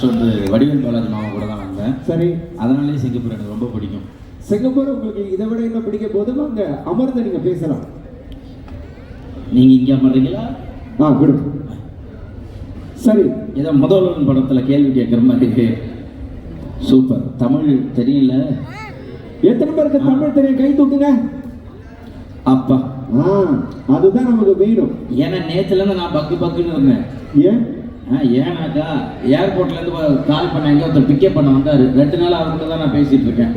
First வந்து வடிவேல் பாலாஜி மாமா கூட தான் வந்தேன். சரி, அதனாலேயே சிங்கப்பூர் எனக்கு ரொம்ப பிடிக்கும். சிங்கப்பூர் உங்களுக்கு இதை விட என்ன பிடிக்க போதும் அங்கே அமர்ந்து நீங்கள் பேசலாம். நீங்கள் இங்கே அமர்றீங்களா? குடு. சரி, ஏதோ முதல்வன் படத்தில் கேள்வி கேட்குற மாதிரி. சூப்பர். தமிழ் தெரியல. எத்தனை பேருக்கு தமிழ் தெரியும்? கை தூக்குங்க. அப்பா, அதுதான் நமக்கு வேணும். ஏன்னா நேற்றுலேருந்து நான் பக்குன்னு இருந்தேன். ஏன்? ஏன்னாக்கா ஏர்போர்ட்லேருந்து கால் பண்ண எங்கே ஒருத்தர் பிக்கப் பண்ண வந்தார். 2 நாள் அவர்கிட்ட தான் நான் பேசிகிட்டு இருக்கேன்.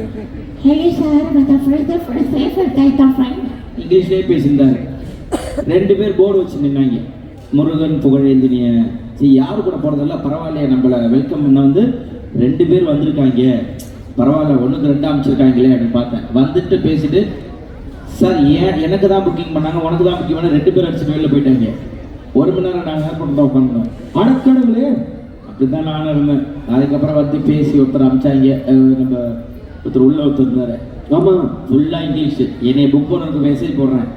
இங்கிலீஷ்லேயே பேசியிருந்தாரு. 2 பேர் போர்டு வச்சு நின்னாங்க. முருகன் புகழேந்தினிய. சரி, யாரு கூட போகிறதில்ல, பரவாயில்லையே, நம்மளை வெல்கம் பண்ண வந்து 2 பேர் வந்திருக்காங்க, பரவாயில்ல, 1க்கு 2 அமைச்சிருக்காங்களே அப்படின்னு பார்த்தேன். வந்துட்டு பேசிட்டு, சார் ஏன் எனக்கு தான் புக்கிங் பண்ணாங்க, உனக்கு தான் புக்கிங் பண்ண, 2 பேர் அடிச்சுட்டு வெளில போயிட்டாங்க. 1 மணி நேரம் நாங்கள் ஏர்போர்ட் தான் உட்காந்துருந்தோம். அடக்கடவுளே, அப்படி தான் நானும் இருந்தேன். அதுக்கப்புறம் வந்து பேசி ஒருத்தர் அமிச்சாங்க. நம்ம ஒருத்தர் ஒருத்தர் இருந்தார். ஆமாம், ஃபுல்லாக இங்கிலீஷு. என்னை புக் பண்ணுறதுக்கு மெசேஜ் போடுறேன்,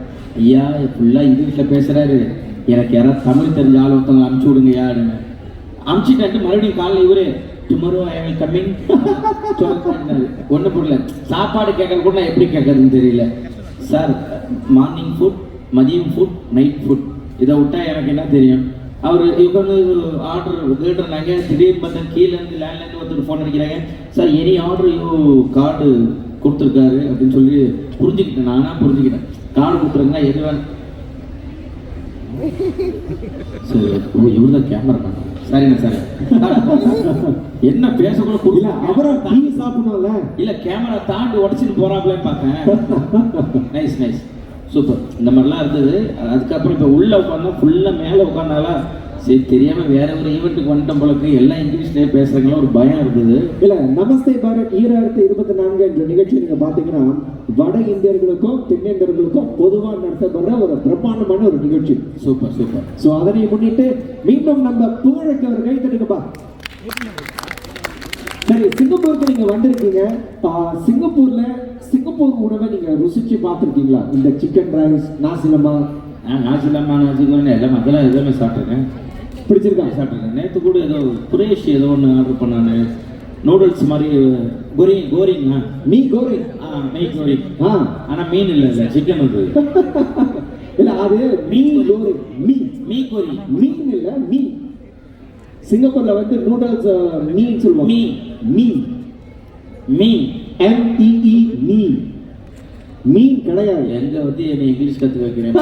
ஐயா ஃபுல்லாக இங்கிலீஷில் பேசுகிறாரு, எனக்கு யாராவது தமிழ் தெரிஞ்ச ஆள் ஒருத்தவங்க அமுச்சு விடுங்க யாருன்னு. அமுச்சிட்டு மறுபடியும் காலையில் இவரு டுமாரோ ஐ வில் கம்மிங் சொல்லிட்டாரு. ஒன்றும் புரியல. சாப்பாடு கேட்கறது கூட நான் எப்படி கேட்கறதுன்னு தெரியல. சார், மார்னிங் ஃபுட், மதியம் ஃபுட், நைட் ஃபுட், இதை விட்டா எனக்கு என்ன தெரியும். அவர் இவங்க ஆர்டர் கேட்டுருந்தாங்க. திடீர்னு பார்த்தா கீழேருந்து லேண்ட்லேருந்து ஒருத்தர் ஃபோன் அடிக்கிறாங்க. சார், எனி ஆர்டர் கார்டு கொடுத்துருக்காரு அப்படின்னு சொல்லி புரிஞ்சுக்கிட்டேன். நானாக புரிஞ்சுக்கிட்டேன். கார்டு கொடுத்துருங்கன்னா எது வேணும். சரி, இவர் தான் கேமரா பண்ண. சரிங்க சார், என்ன பேசக்கூட புரியல. அப்புறம் டிவி சாப்பிடணும்ல. இல்லை, கேமரா தாண்டி உடச்சிட்டு போகிறாங்களேன்னு பார்த்தேன். Nice nice, super. இந்த மாதிரிலாம் இருந்தது. அதுக்கப்புறம் இப்போ உள்ளே உட்காந்தா ஃபுல்லாக மேலே உட்காந்தாலா சரி தெரியாமல் வேற ஒரு ஈவெண்ட்டுக்கு வந்துட்டோம் போலக்கு. எல்லாம் இங்கிலீஷ்லேயே பேசுகிறவங்களும் ஒரு பயம் இருந்தது. இல்லை, நமஸ்தே பாரத் 2024 என்ற நிகழ்ச்சி நீங்கள் பார்த்தீங்கன்னா வட இந்தியர்களுக்கும் தென்னிந்தியர்களுக்கும் பொதுவாக நடத்தப்படுற ஒரு பிரம்மாண்டமான ஒரு நிகழ்ச்சி. Super super. ஸோ அதனை முன்னிட்டு மீண்டும் நம்ம புகழுக்கு அவர் கை தட்டுங்கப்பா. சரி, சிங்கப்பூருக்கு நீங்கள் வந்திருக்கீங்க. சிங்கப்பூர் உணவை நீங்கள் ருசிச்சு பார்த்துருக்கீங்களா? இந்த சிக்கன் ரைஸ், நாசிலமா, நாசிகோன்னு எல்லாம் அதெல்லாம் எதுவுமே சாப்பிட்ருக்கேன். பிடிச்சிருக்காங்க? சாப்பிட்ருக்கேன். நேற்று கூட ஏதோ குரேஷ் ஏதோ ஒன்று ஆர்டர் பண்ணானு, நூடுல்ஸ் மாதிரி. கோரிங்கா மீ கோரிங். மீன் கோரிங். ஆனால் மீன் இல்லை, சிக்கன் வந்து இல்லை, அது மீன் கோரிங். மீ கோரி, மீன் இல்லை, மீ. சிங்கப்பூர்ல வந்து நூடுல்ஸ் மீன் சொல்லுவாங்க. Me MTE me. மீன் கிடையாது. எங்க வந்து என்னை இங்கிலீஷ் கற்றுக்க வைக்கிறேன்.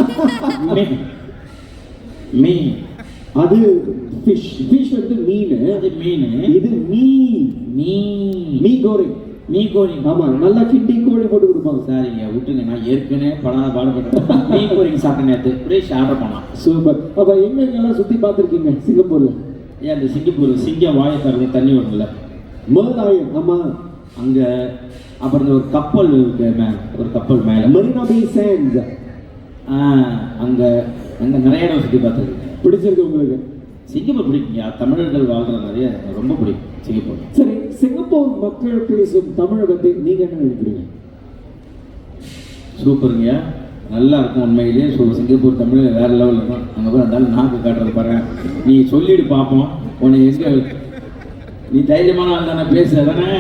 மீ அது ஃபிஷ். ஃபிஷ் வந்து மீன். அது மீன். இது மீ கோரிங். மீ கோரிங். ஆமா, நல்லா கிண்டி கோழி போட்டு கொடுப்பாங்க. சரிங்க, விட்டுங்க. நான் ஏற்கனவே பாடுபட்டேன். மீ கோரிங் சாப்பிட்டேன் நேற்று. அப்படியே ஆர்டர் பண்ணலாம். சூப்பர். அப்ப எங்கெங்கெல்லாம் சுத்தி பார்த்துருக்கீங்க சிங்கப்பூர்ல? ஏன் அந்த சிங்கப்பூர் சிங்கம் வாயை தரது தண்ணி வரும்ல, மேலாயம். ஆமா, அங்க. அப்புறம் ஒரு கப்பல் இருக்கு, ஒரு கப்பல் மேல மரீனா பே சாண்ட்ஸ். அங்க அங்க நிறைய இடம் சுற்றி பார்த்தது. பிடிச்சிருக்கு உங்களுக்கு? சிங்கப்பூர் பிடிக்குங்க. தமிழர்கள் வாழ்ற நிறைய ரொம்ப பிடிக்கும் சிங்கப்பூர். சரி, சிங்கப்பூர் மக்கள் பேசும் தமிழை பற்றி நீங்க என்ன நினைக்கிறீங்க? சூப்பருங்க, நல்லா இருக்கும் உண்மையிலேயே. சிங்கப்பூர் தமிழ் வேற லெவலில் இருக்கும். அங்கே போய் இருந்தாலும் நாக்கு காட்டுறது பாரு. நீ சொல்லிட்டு பார்ப்போம். உன்னை எங்க நீ தைரியமான ஆள் தானே, பேசுற தானே.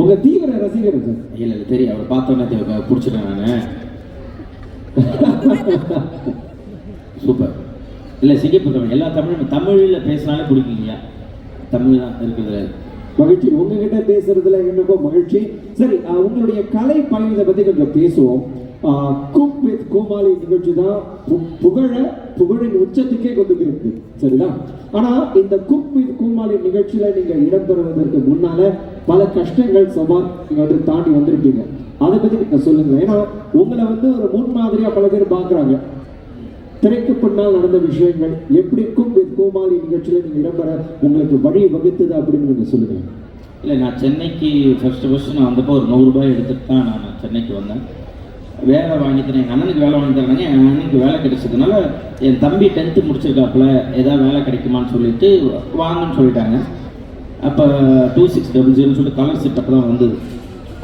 உங்க தீவிர ரசிகர் சார். இல்லை இல்லை, தெரியும். அவரை பார்த்தோன்னே பிடிச்சிட்டேன் நான். சூப்பர். இல்லை, சிங்கப்பூர் தமிழ் எல்லா தமிழில் பேசினாலே பிடிக்குங்கய்யா. தமிழ் தான் இருக்கிறது. மகிழ்ச்சி, உங்ககிட்ட பேசுறதுல எனக்கும் மகிழ்ச்சி. சரி, உங்களுடைய கலை பயணத்தை பத்தி கொஞ்சம் பேசுவோம். குக் வித் கோமாளி நிகழ்ச்சி தான் புகழின் உச்சத்துக்கே கொண்டு போயிருக்கு, சரிதான்? ஆனா இந்த குக் வித் கோமாளி நிகழ்ச்சியில நீங்க இடம்பெறுவதற்கு முன்னால பல கஷ்டங்கள் சவால் நீங்க வந்து தாண்டி வந்திருப்பீங்க. அதை பத்தி நீங்க சொல்லுங்க. ஏன்னா உங்களை வந்து ஒரு முன்மாதிரியா பல பேர் பாக்குறாங்க. திரைக்கு பின்னால் நடந்த விஷயங்கள் எப்படி குக் வித் கோமாளி நிகழ்ச்சியில நீங்க இடம்பெற உங்களுக்கு வழி வகுத்தது அப்படின்னு நீங்க சொல்லுங்க. இல்லை, நான் சென்னைக்கு ஃபர்ஸ்ட் நான் வந்தப்போ ஒரு 100 ரூபாய் எடுத்துட்டு தான் நான் சென்னைக்கு வந்தேன். வேலை வாங்கி தரேன். எங்கள் அண்ணனுக்கு வேலை வாங்கி தராங்க. என் அண்ணனுக்கு வேலை கிடைச்சதுனால என் தம்பி 10th முடிச்சிருக்காப்புல, ஏதாவது வேலை கிடைக்குமான்னு சொல்லிட்டு வாங்கன்னு சொல்லிட்டாங்க. அப்போ 2600 சொல்லிட்டு ஸ்காலர்ஷிப் அப்போ தான் வந்தது.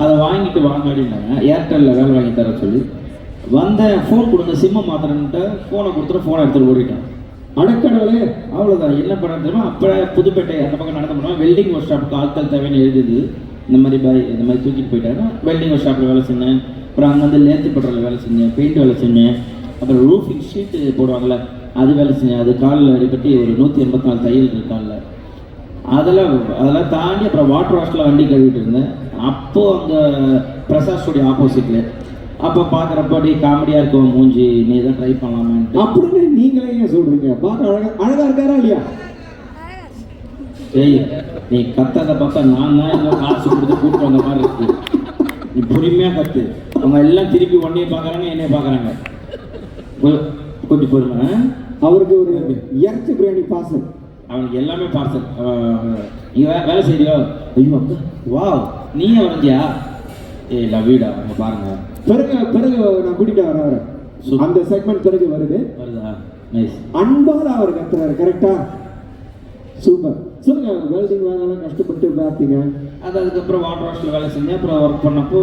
அதை வாங்கிட்டு வாங்க அப்படின்னாங்க. ஏர்டெல்லில் வேலை வாங்கி தர சொல்லி வந்தேன். ஃபோன் கொடுங்க, சிம்மை மாத்திரன்ட்டு ஃபோனை கொடுத்துட்டு ஃபோனை எடுத்துகிட்டு ஓடிட்டேன். அடக்கடவுளே. அவ்வளோதான். என்ன பண்ண தெரியுமா, அப்போ புதுப்பேட்டை அந்த பக்கம் நடந்து போனால் வெல்டிங் ஒர்க் ஷாப்புக்கு ஆட்கள் தேவைன்னு எழுதுது. இந்த மாதிரி பாய் இந்த மாதிரி தூக்கிட்டு போயிட்டாங்க. வெல்டிங் ஒர்க் ஷாப்பில் வேலை செஞ்சேன். அப்புறம் அங்கே வந்து லேத்து பட்டரில் வேலை செஞ்சேன், பெயிண்ட் வேலை செஞ்சேன். அப்புறம் ரூஃபிங் ஷீட்டு போடுவாங்கள்ல அது வேலை செஞ்சேன். அது காலில் அடிப்பட்டி ஒரு 184 தையல் இருக்கு காலில். அதெல்லாம் தாண்டி அப்புறம் வாட்டர் வாஷில் வண்டி கழுவிட்டு இருந்தேன். அப்போது அங்கே பிரசாத் ஸ்டுடியோ ஆப்போசிட்டில். அப்போ பார்க்குறப்ப அப்படியே காமெடியாக இருக்கும் மூஞ்சி, நீ தான் ட்ரை பண்ணலாமான்ட்டு. அப்படின்னு நீங்களே ஏன் சொல்கிறீங்க? பார்க்க அழகாக இருக்காரா இல்லையா? ஏய், நீ கத்ததை பார்த்தா நான் தான் இன்னும் காசு கொடுத்து கூப்பிட்டு வந்த மாதிரி இருக்கு. நீ பொறுமையாக கற்று. அவங்க எல்லாம் திருப்பி ஒன்றையே பார்க்குறாங்க, என்னைய பார்க்குறாங்க. கொஞ்சம் பொறுமை. அவருக்கு ஒரு இறச்சி பிரியாணி பார்சல். அவனுக்கு எல்லாமே பார்சல். நீங்கள் வேலை செய்யறியோ? ஐயோ அக்கா, வா நீயே வரைஞ்சியா? ஏ லவ்யூடா, அவங்க பாருங்க. பிறகு நான் கூட்டிட்டு வரேன். அந்த செக்மெண்ட் பிறகு வருதா? நைஸ். அன்பால அவர் கத்துறாரு. கரெக்டா? சூப்பர். சொல்லுங்க, வெல்டிங் வேலைலாம் கஷ்டப்பட்டு பார்த்தீங்க. அதுக்கப்புறம் வாட்டர் வாஷில் வேலை செஞ்சேன். அப்புறம் ஒர்க் பண்ணப்போ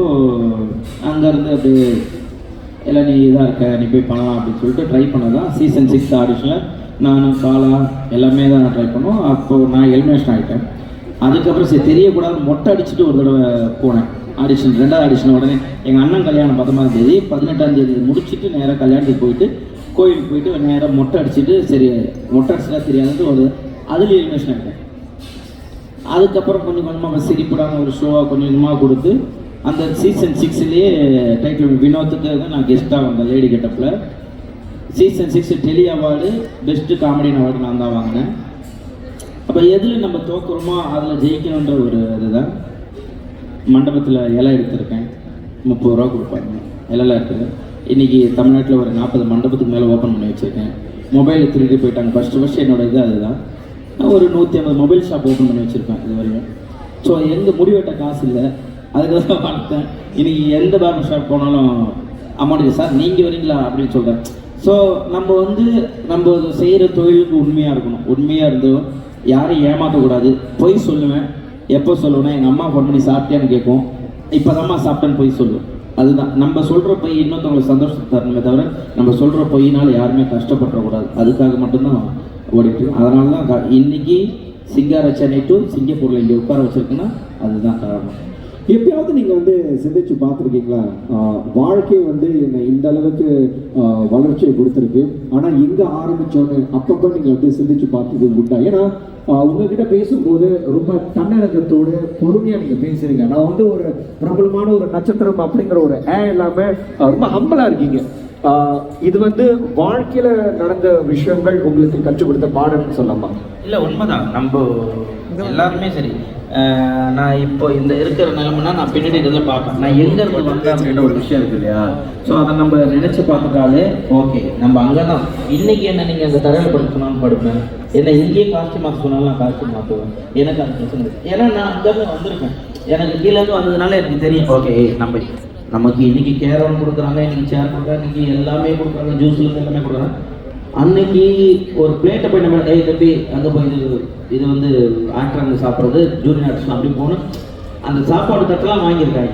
அங்கேருந்து அப்படியே எல்லாம் நீ இதாக இருக்க, நீ போய் பண்ணலாம் அப்படின்னு சொல்லிட்டு ட்ரை பண்ணதான். சீசன் 6 ஆடிஷனில் நானும் காலா எல்லாமே தான் ட்ரை பண்ணோம். அப்போது நான் எலிமினேஷன் ஆகிட்டேன். அதுக்கப்புறம் சரி தெரியக்கூடாது மொட்டை அடிச்சுட்டு ஒரு தடவை போனேன் ஆடிஷன். 2வது ஆடிஷன் உடனே எங்கள் அண்ணன் கல்யாணம் 19ஆம் தேதி, 18ஆம் தேதி முடிச்சுட்டு நேராக கல்யாணத்துக்கு போயிட்டு கோயிலுக்கு போயிட்டு நேராக மொட்டை அடிச்சுட்டு சரி மொட்டை அடிச்சுட்டா தெரியாதுன்னு ஒரு அதில் எலிமினேஷன் ஆகிட்டேன். அதுக்கப்புறம் கொஞ்சம் கொஞ்சமாக சிரிப்படாமல் ஒரு ஷோவாக கொஞ்சம் கொஞ்சமாக கொடுத்து அந்த சீசன் 6லேயே டைட்டில் வினோத்துக்கு தான் நான் கெஸ்ட்டாக வந்தேன் லேடி கெட்டப்பில். சீசன் 6 டெலி அவார்டு பெஸ்ட்டு காமெடியன் அவார்டு நான் தான் வாங்கினேன். அப்போ எதில் நம்ம தோக்குறோமோ அதில் ஜெயிக்கணுன்ற ஒரு இதுதான். மண்டபத்தில் இலை எடுத்திருக்கேன், 30 ரூபா கொடுப்பாங்க. இலைலாம் எடுத்துருக்கேன். இன்றைக்கி தமிழ்நாட்டில் ஒரு 40 மண்டபத்துக்கு மேலே ஓப்பன் பண்ணி வச்சுருக்கேன். மொபைலில் திருடி போயிட்டாங்க. ஃபஸ்ட்டு என்னோட இது அதுதான். ஒரு 150 மொபைல் ஷாப் ஓப்பன் பண்ணி வச்சுருப்பேன் இது வரையும். ஸோ எங்கே முடிவெட்ட காசு இல்லை, அதுக்கு தான் பார்த்தேன். இன்றைக்கி எந்த பார்பர் ஷாப் போனாலும் அமௌண்ட் சார் நீங்கள் வரீங்களா அப்படின்னு சொல்கிறேன். ஸோ நம்ம செய்கிற தொழிலுக்கு உண்மையாக இருக்கணும். உண்மையாக இருந்தோம், யாரையும் ஏமாற்றக்கூடாது. பொய் சொல்லுவேன். எப்போ சொல்லுவேன்னா எங்கள் அம்மா ஃபோன் பண்ணி சாப்பிட்டியான்னு கேட்கும். இப்போ தான்மா சாப்பிட்டேன்னு பொய் சொல்லுவேன். அதுதான் நம்ம சொல்கிற பொய் இன்னொருத்தவங்களுக்கு சந்தோஷத்தை தரணுமே தவிர நம்ம சொல்கிற பொய்னால் யாருமே கஷ்டப்படக்கூடாது. அதுக்காக மட்டும்தான் ஓடிட்டு. அதனால தான் இன்னைக்கு சிங்கார சென்னை டு சிங்கப்பூரில் இங்கே உட்கார வச்சிருக்குன்னா அதுதான் காரணம். எப்பயாவது நீங்கள் வந்து சிந்திச்சு பார்த்துருக்கீங்களா, வாழ்க்கை வந்து என்னை இந்த அளவுக்கு வளர்ச்சியை கொடுத்துருக்கு, ஆனால் எங்கே ஆரம்பித்தோன்னு அப்பப்போ நீங்கள் வந்து சிந்திச்சு பார்த்தது உண்டா? ஏன்னா உங்ககிட்ட பேசும்போது ரொம்ப தன்னடக்கத்தோடு பொறுமையாக நீங்கள் பேசுகிறீங்க. நான் வந்து ஒரு பிரபலமான ஒரு நட்சத்திரம் அப்படிங்கிற ஒரு இல்லாமல் ரொம்ப ஹம்பலாக இருக்கீங்க. இது வந்து வாழ்க்கையில் நடந்த விஷயங்கள் உங்களுக்கு கற்றுக் கொடுத்த பாடம்னு சொல்லலாமா? இல்லை, உண்மைதான். நம்ம எல்லாருமே சரி. நான் இப்போ இந்த இருக்கிற நிலைமைனா நான் பின்னாடி இதெல்லாம் பார்ப்பேன். நான் எங்கேருந்து வந்தேன் அப்படின்ற ஒரு விஷயம் இருக்கு இல்லையா? ஸோ அதை நம்ம நினச்சி பார்த்துட்டாலே ஓகே, நம்ம அங்கே தான். இன்றைக்கி என்ன நீங்கள் அந்த தரையில் படுக்க சொன்னாலும் படுப்பேன், என்ன இங்கேயே காஸ்ட்யூம் மாற்ற சொன்னாலும் நான் காஸ்ட்யூம் மாற்றுவேன். எனக்கு அது பிரச்சனை இருக்குது. ஏன்னா நான் அங்கேருந்து வந்திருக்கேன். எனக்கு கீழேருந்து வந்ததுனால எனக்கு தெரியும் ஓகே நமக்கு இன்றைக்கி கேரம் கொடுக்குறாங்க, இன்றைக்கி சேர் கொடுக்குறாங்க, இன்றைக்கி எல்லாமே கொடுக்குறாங்க, ஜூஸ்லேருந்து எல்லாமே கொடுக்குறாங்க. அன்னைக்கு ஒரு பிளேட்டை போய் நம்ம தம்பி அங்கே போய் இது வந்து ஆக்டர் அங்கே சாப்பிட்றது ஜூனியர் ஆர்டிஸ்ட் அப்படி போகணும். அந்த சாப்பாடு தட்டெல்லாம் வாங்கியிருக்காங்க.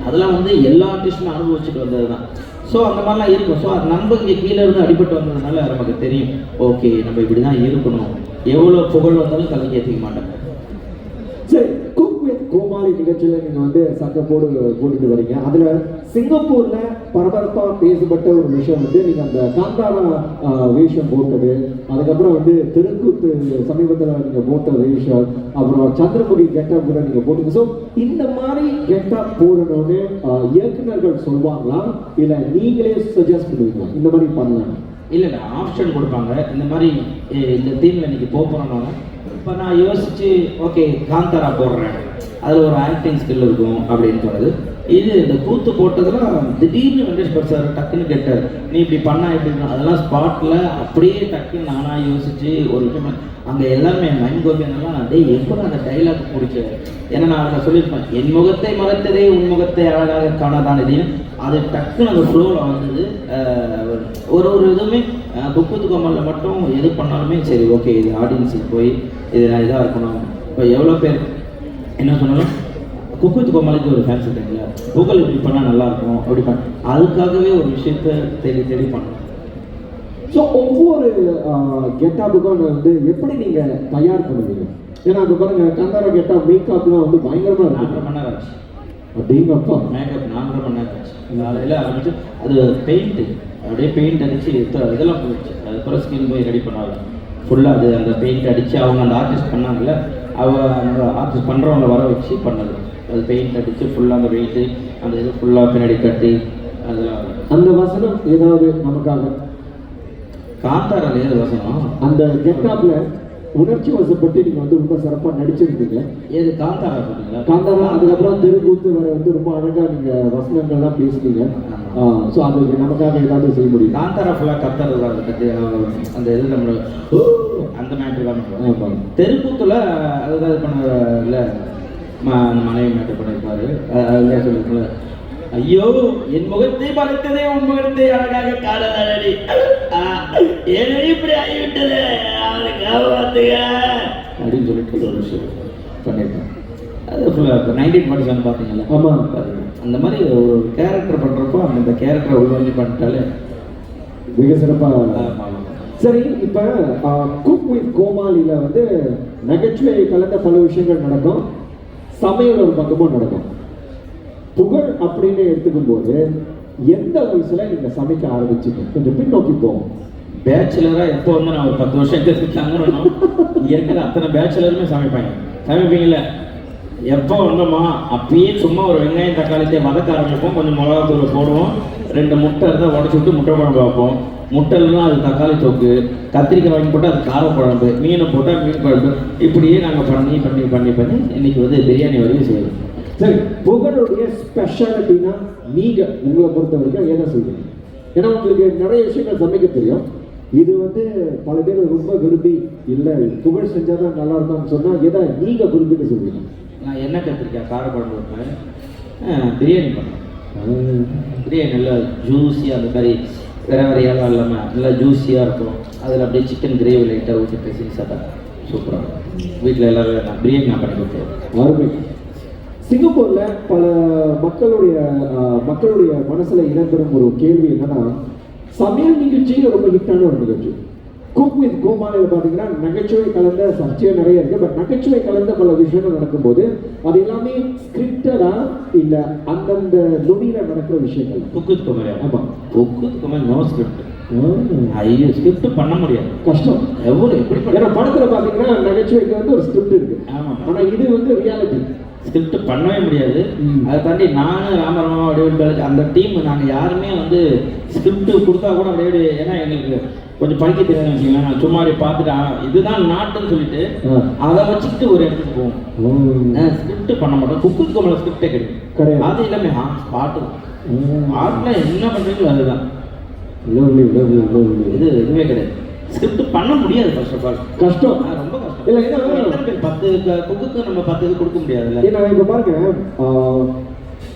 அதெல்லாம் வந்து எல்லா ஆர்டிஸ்ட்டுமே அனுபவிச்சுட்டு வந்தது தான். ஸோ அந்த மாதிரிலாம் இருக்கும். ஸோ அது நம்ம இங்கே கீழே இருந்து அடிபட்டு வந்ததுனால நமக்கு தெரியும் ஓகே நம்ம இப்படி தான் இருக்கணும். எவ்வளோ புகழ் வந்தாலும் தலைக்கு ஏற்றிக்க மாட்டாங்க. சரி, குக் வித் கோமாளி நிகழ்ச்சியில் நீங்கள் வந்து சண்டை போட்டுட்டு வரீங்க. அதில் சிங்கப்பூரில் பரபரப்பாக பேசப்பட்ட ஒரு விஷயம் வந்து நீங்கள் அந்த காந்தாரா வேஷம் போட்டது, அதுக்கப்புறம் வந்து தெருக்கூத்து சமீபத்தில் நீங்கள் போட்ட வேஷம், அப்புறம் சந்திரமுடி கெட்டப் கூட நீங்கள் போட்டீங்க. ஸோ இந்த மாதிரி கெட்டப் போடணும்னு இயக்குநர்கள் சொல்லுவாங்களா, இல்லை நீங்களே சஜஸ்ட் பண்ணுவீங்களா இந்த மாதிரி பண்ணலாம்? இல்லை, ஆப்ஷன் கொடுப்பாங்க. இந்த மாதிரி இந்த தீமில் இன்னைக்கு போகிறோம்னா இப்போ நான் யோசிச்சு ஓகே காந்தாரா போடுறேன், அதில் ஒரு ஆக்டிங் ஸ்கில் இருக்கும் அப்படின்னு தோணுது. இது இந்த கூத்து போட்டதெல்லாம் திடீர்னு வெங்கடேஷ் சார் டக்குன்னு கேட்டார், நீ இப்படி பண்ணா எப்படி? அதெல்லாம் ஸ்பாட்டில் அப்படியே டக்குன்னு நானாக யோசிச்சு ஒரு விஷயம் அங்கே எல்லாமே மைண்ட் கோபியெல்லாம் அதே எப்போ அந்த டைலாக் பிடிச்சேன். ஏன்னா நான் அதில் சொல்லியிருப்பேன், என் முகத்தை மறைத்ததே உன் முகத்தை அழகாக காணாதான் இதுன்னு. அது டக்குன்னு அந்த ஃப்ளோவில் வந்தது. ஒரு இதுவுமே புக்கு கோமலில் மட்டும் எது பண்ணாலுமே சரி ஓகே இது ஆடியன்ஸுக்கு போய் இது இதாக இருக்கணும். இப்போ எவ்வளோ பேர் என்ன சொன்னாலும் குக்கு கோமலுக்கு ஒரு ஃபேன்ஸ் இருக்குங்களா, புகழ் இப்படி பண்ணால் நல்லாயிருக்கும் அப்படி அதுக்காகவே ஒரு விஷயத்த தேடி பண்ணணும். ஸோ ஒவ்வொரு கெட்டப்புக்கும் வந்து எப்படி நீங்க தயார் பண்ணுவீங்க? ஏன்னா அது பாருங்க கந்தாரா கெட்டப் மேக்கப்லாம் வந்து பயங்கரமா இருக்கு. 4.5 மணி நேரம் ஆச்சு அப்படிங்கப்பா. மேக்கப் 4.5 மணி நேரம் ஆச்சு. காலையில் ஆரம்பிச்சு அது பெயிண்ட்டு அப்படியே பெயிண்ட் அடிச்சு இதெல்லாம் போயிடுச்சு. அதுக்கப்புறம் ஸ்கின் போய் ரெடி பண்ணாங்க ஃபுல்லாக. அது அந்த பெயிண்ட் அடித்து அவங்க அந்த ஆர்டிஸ்ட் பண்ணாங்கல்ல, அந்த ஆர்டிஸ்ட் பண்ணுறவங்க வர வச்சு பண்ணது. அது பெயிண்ட் அடித்து ஃபுல்லாக அந்த வெயிட்டு அந்த இது ஃபுல்லாக பின்னாடி கட்டி அதெல்லாம். அந்த வசனம் ஏதாவது நமக்காக காந்தாராலே அது வசனம் அந்த கெட்டப்ல உணர்ச்சி வசப்பட்டு நீங்க வந்து ரொம்ப சிறப்பா நடிச்சிருந்தீங்க. ஏது காந்தாரா சொன்னீங்களா? காந்தாரா அதுக்கப்புறம் தெருக்கூத்து வர வந்து ரொம்ப அழகா நீங்க வசனங்கள்லாம் பேசுனீங்க. ஸோ அது நமக்காக ஏதாவது செய்ய முடியும்? காந்தாரா ஃபுல்லாக கத்துறது அந்த இது நம்ம அந்த மேட்ரு தான் பண்ணுவோம். தெருக்கூத்துல அதுதான் இது பண்ணல மனைவி மேட்டர் பண்ணியிருப்பாரு. அதுதான் சொல்லியிருக்கல, ஐயோ என் முகத்தை பறத்ததே உன் முகத்தை அழகாக காணலாடி ஏனடி இப்படி ஆகிவிட்டது அவனை காப்பாத்துக அப்படின்னு சொல்லிட்டு ஒரு விஷயம் பண்ணியிருக்கேன். அது ஃபுல்லாக 1947 பார்த்தீங்களா? ஆமாம். அந்த மாதிரி ஒரு கேரக்டர் பண்ணுறப்போ அந்த கேரக்டரை உள்வாங்கி பண்ணிட்டாலே மிக சிறப்பாக. சரி, இப்போ குக் வித் கோமாளியில் வந்து நகைச்சுவை கலந்த பல விஷயங்கள் நடக்கும், சமையல் ஒரு பக்கமும் நடக்கும். புகழ் அப்படின்னு எடுத்துக்கும் போது எந்த வயசுல நீங்க சமைக்க ஆரம்பிச்சீங்க? கொஞ்சம் பின்னோக்கி போவோம். பேச்சுலராக எப்போ வந்து நான் ஒரு 10 வருஷம் எடுத்துக்கிட்டாங்க. இங்கே இருக்கிற அத்தனை பேச்சுலருமே சமைப்பீங்கல்ல. எப்போ வந்தோமா அப்பயே சும்மா ஒரு வெங்காயம் தக்காளித்தை வதக்க ஆரம்பிப்போம், கொஞ்சம் மிளகாத்தூள் போடுவோம், 2 முட்டை இருந்தால் உடச்சி விட்டு முட்டை குழம்பு வைப்போம். முட்டை இல்லைன்னா அது தக்காளி தொக்கு, கத்திரிக்காய் வாங்கி போட்டால் அது கார குழம்பு, மீனை போட்டால் மீன் குழம்பு, இப்படியே நாங்கள் பண்ணி பண்ணி பண்ணி பண்ணி இன்னைக்கு வந்து பிரியாணி வரையும் செய்வோம். சரி, புகழுடைய ஸ்பெஷாலிட்டினா நீங்க உங்களை பொறுத்த வரைக்கும் எதை சொல்றீங்க? ஏன்னா உங்களுக்கு நிறைய விஷயங்கள் சமைக்க தெரியும். இது வந்து பல பேர் ரொம்ப விரும்பி இல்லை புகழ் செஞ்சாதான் நல்லா இருக்கும்னு சொன்னா எதை நீங்க விரும்பின்னு சொல்றீங்க? நான் என்ன கத்திரிக்காய் கார குழம்பு வைப்பேன், பிரியாணி பண்ணுவேன். பிரியாணி நல்லா ஜூஸியாக அந்த மாதிரி வேறையாலாம் இல்லாமல் நல்லா ஜூஸியாக இருக்கும். அதில் அப்படியே சிக்கன் கிரேவி லைட்டாக ஊற்றி பேசி சாப்பிட்டா சூப்பராக இருக்கும். வீட்டில் எல்லோரும் நான் பிரியாணி நான் பண்ணி கொடுத்தேன். அருமை. சிங்கப்பூர்ல பல மக்களுடைய மனசுல இடம்பெறும் ஒரு கேள்வி என்னன்னா, சமையல் நிகழ்ச்சி ரொம்ப ஹிட்டான ஒரு நிகழ்ச்சி. குக் வித் கோமாளியில் பார்த்தீங்கன்னா நகைச்சுவை கலந்த சர்ச்சையாக நிறைய இருக்கு. பட் நகைச்சுவை கலந்த பல விஷயங்கள் நடக்கும்போது அது எல்லாமே ஸ்கிரிப்டடா இல்ல அந்தந்த நொடியில நடக்கிற விஷயங்கள். Cook with Comali. ஆமா, cook with Comali no script. ஐயோ, ஸ்கிரிப்ட் பண்ண முடியாது, கஷ்டம். எப்படி ஏன்னா படத்துல பாத்தீங்கன்னா நகைச்சுவைக்கு வந்து ஒரு ஸ்கிரிப்ட் இருக்கு. ஆமா, ஆனா இது வந்து ரியாலிட்டி. ஸ்கிரிப்ட் பண்ணவே முடியாது. அதை தாண்டி நானும் ராமராமா வடிவேல் அந்த டீம் நாங்கள் யாருமே வந்து ஸ்கிரிப்ட் கொடுத்தா கூட அப்படியே, ஏன்னா எங்களுக்கு கொஞ்சம் படிக்க தெரியாதுன்னு வச்சுக்கலாம். நான் சும்மா பார்த்துட்டேன் இதுதான் நாட்டுன்னு சொல்லிட்டு அதை வச்சுக்கிட்டு ஒரு இடத்துக்கு போவோம். ஸ்கிரிப்ட் பண்ண மாட்டோம். குக்கு கோமல ஸ்கிரிப்டே கிடையாது. அது எல்லாமே பாட்டு பாட்டுல என்ன பண்றீங்களோ அதுதான். இது எதுவுமே கிடையாது. ஸ்கிரிப்ட் பண்ண முடியாது. ஃபர்ஸ்ட் ஆஃப் ஆல் கஷ்டம், ரொம்ப கஷ்டம். இல்லை, ஏன்னா 10 குக்குக்கு நம்ம 10 இது கொடுக்க முடியாதுல்ல. ஏன்னா இப்போ பாருங்க,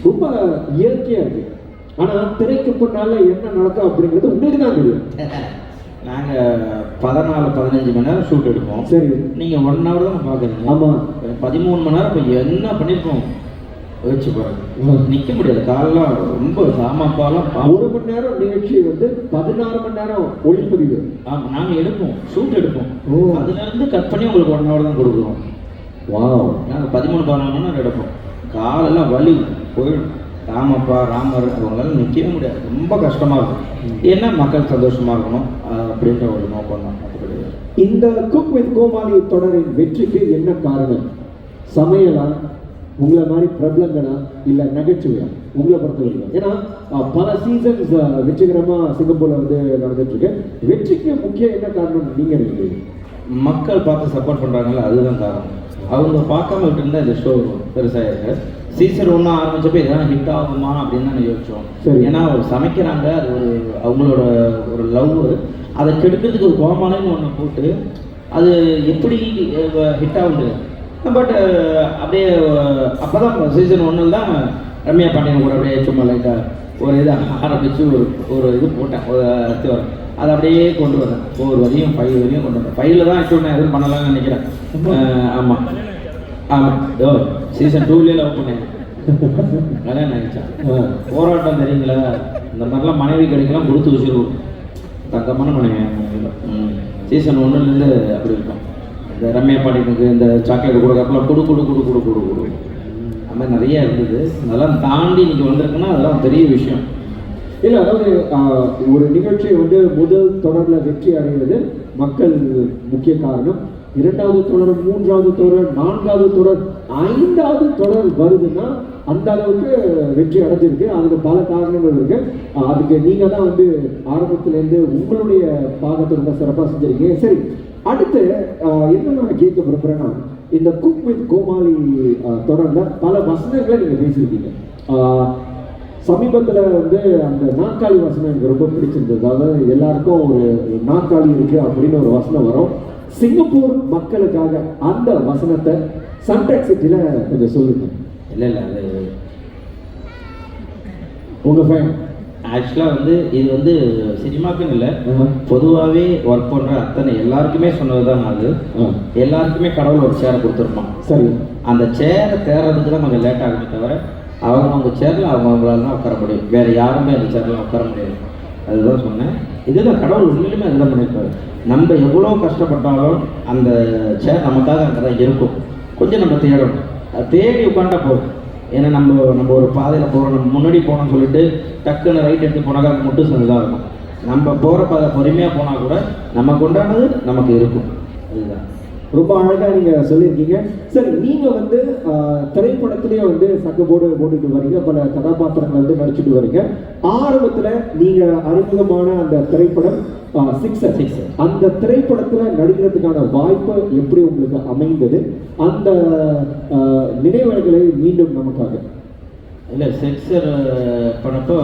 ரொம்ப இயற்கையா இருக்கு. ஆனா திரைக்கு பின்னால என்ன நடக்கும் அப்படிங்கிறது உங்களுக்கு தான் தெரியும். நாங்கள் 14-15 மணி நேரம் ஷூட் எடுப்போம். சரி, நீங்கள் 1 hour தான் பார்க்குறீங்க. ஆமாம், 13 மணி நேரம். இப்போ என்ன பண்ணியிருப்போம் வச்சு பாருங்க, நிற்க முடியாது. காலெல்லாம் ரொம்ப சாமாப்பாலாம். 1 மணி நேரம் நிகழ்ச்சி வந்து 16 மணி நேரம் ஒளிப்பதிவு. ஆமாம், நாங்கள் எடுப்போம், ஷூட் எடுப்போம். அதுலேருந்து கட் பண்ணி உங்களுக்கு 1 hour தான் கொடுக்குறோம். வாவ். நாங்கள் 13-14 மணி நேரம் எடுப்போம். காலெல்லாம் வலி போயிடும். ராமப்பா ராமர் அவங்களால நிற்கவே முடியாது. ரொம்ப கஷ்டமாக இருக்கும். ஏன்னா மக்கள் சந்தோஷமாக இருக்கணும் அப்படின்ற ஒரு நோக்கம் தான். இந்த குக் வித் கோமாளி தொடரின் வெற்றிக்கு என்ன காரணம்? சமையலா, உங்களை மாதிரி பிரபலங்களா, இல்லை நகைச்சுவையா உங்களை பொறுத்தவரைக்கும்? ஏன்னா பல சீசன்ஸ் வெற்றிகரமா சிங்கப்பூர்ல வந்து நடந்துட்டு இருக்கு. வெற்றிக்கு முக்கியம் என்ன காரணம் நீங்க நினைக்கிறீங்க? மக்கள் பார்த்து சப்போர்ட் பண்றாங்கல்ல, அதுதான் காரணம். அவங்க பார்க்காம விட்டுருந்தா இந்த ஷோ பெருசாக இருக்கு. சீசன் 1 ஆரம்பிச்சப்போ இதெல்லாம் ஹிட் ஆகுமா அப்படின்னு தான் யோசிச்சோம். ஏன்னா ஒரு சமைக்கிறாங்க, அது ஒரு அவங்களோட ஒரு லவ், அதை கெடுக்கிறதுக்கு ஒரு கோமாளின்னு ஒன்று போட்டு அது எப்படி ஹிட் ஆகுது. பட் அப்படியே அப்போ தான் சீசன் 1 தான் ரம்யா பாண்டியன் கூட அப்படியே சும்மா லைட்டாக ஒரு இதை ஆரம்பித்து ஒரு இது போட்டேன், ஒரு அத்தி வரும். அதை அப்படியே கொண்டு வரேன். ஒவ்வொரு வரையும் 5 வரையும் கொண்டு வரேன். 5ல் தான் ஆக்சுவல் நான் எதுவும் பண்ணலாம்னு நினைக்கிறேன். ஆமாம் ஆமாம், சீசன் 2லேயே லவ் பண்ணேன். அதான் நினைச்சேன். போராட்டம் தெரியுங்களா, இந்த மாதிரிலாம் மனைவி கிடைக்கலாம் கொடுத்து வச்சுருவோம். தங்கமான மனைவி. சீசன் 1லேருந்து அப்படி இருக்கும். இந்த ரம்யா பாண்டியனுக்கு இந்த சாக்லேட் கொடுக்கறப்பெல்லாம் குடு குடு குடு குடு குடு குடு அது மாதிரி நிறைய இருந்தது. அதெல்லாம் தாண்டி நீங்கள் வந்திருக்குன்னா அதெல்லாம் பெரிய விஷயம். இல்லை, அதாவது ஒரு நிகழ்ச்சி வந்து முதல் தொடரில் வெற்றி அடைவது மக்கள் முக்கிய காரணம். 2வது தொடர், 3வது தொடர், 4வது தொடர், 5வது தொடர் வருதுன்னா அந்த அளவுக்கு வெற்றி அடைஞ்சிருக்கு. அதுக்கு பல காரணங்கள் இருக்கு. அதுக்கு நீங்க தான் வந்து ஆரம்பத்திலேருந்து உங்களுடைய பாகத்தை ரொம்ப சிறப்பாக செஞ்சிருக்கீங்க. சரி, அடுத்து என்ன நான் கேட்க விரும்புறேன்னா, இந்த குக் வித் கோமாளி தொடர்ல பல வசனங்களை நீங்க பேசியிருக்கீங்க. சமீபத்தில் வந்து அந்த நாற்காலி வசனம் எனக்கு ரொம்ப பிடிச்சிருந்தது. அதாவது எல்லாருக்கும் ஒரு நாற்காலி இருக்கு அப்படின்னு ஒரு வசனம் வரும். சிங்கப்பூர் மக்களுக்காக அந்த வசனத்தை சன்டெக் சிட்டில கொஞ்சம் சொல்லுங்க. இல்லை அது உங்க ஃபேன் ஆக்சுவலாக வந்து இது வந்து சினிமாக்குன்னு இல்லை, பொதுவாகவே ஒர்க் பண்ணுற அத்தனை எல்லாருக்குமே சொன்னது தான். அது எல்லாருக்குமே கடவுள் ஒரு சேரை கொடுத்துருப்பான். சரி, அந்த சேரை தேர்றதுக்கு தான் கொஞ்சம் லேட் ஆகுமே தவிர அவங்க சேரில் அவங்களால தான் உட்கார முடியும். வேறு யாருமே அந்த சேரில் உட்கார முடியாது. அதுதான் சொன்னேன். இதுதான் கடவுள் உண்மையிலுமே அதுதான் பண்ணியிருப்பாரு. நம்ம எவ்வளோ கஷ்டப்பட்டாலும் அந்த சேர் நமக்காக அங்கே தான் இருக்கும். கொஞ்சம் நம்ம தேடணும். அது தேடி உட்காண்டா போதும். ஏன்னா நம்ம ஒரு பாதையில் போகிறோம், நம்ம முன்னாடி போனோம்னு சொல்லிட்டு டக்குன்னு ரைட் எடுத்து போனாக்கா முட்டு சேர்ந்து தான் இருக்கும். நம்ம போகிற பாதை பொறுமையாக போனால் கூட நமக்கு உண்டானது நமக்கு இருக்கும். அதுதான் ரொம்ப அழகா நீங்க சொல்லியிருக்கீங்க. சரி, நீங்க வந்து திரைப்படத்திலேயே வந்து போட்டுட்டு வரீங்க, பல கதாபாத்திரங்கள் வந்து நடிச்சுட்டு வரீங்க. ஆரம்பத்துல நீங்க அறிமுகமான அந்த திரைப்படம் சிக்ஸர். அந்த திரைப்படத்துல நடிக்கிறதுக்கான வாய்ப்பு எப்படி உங்களுக்கு அமைந்தது? அந்த நினைவுகளை மீண்டும் நமக்காக. இல்லை, சிக்ஸர் பண்ணப்போ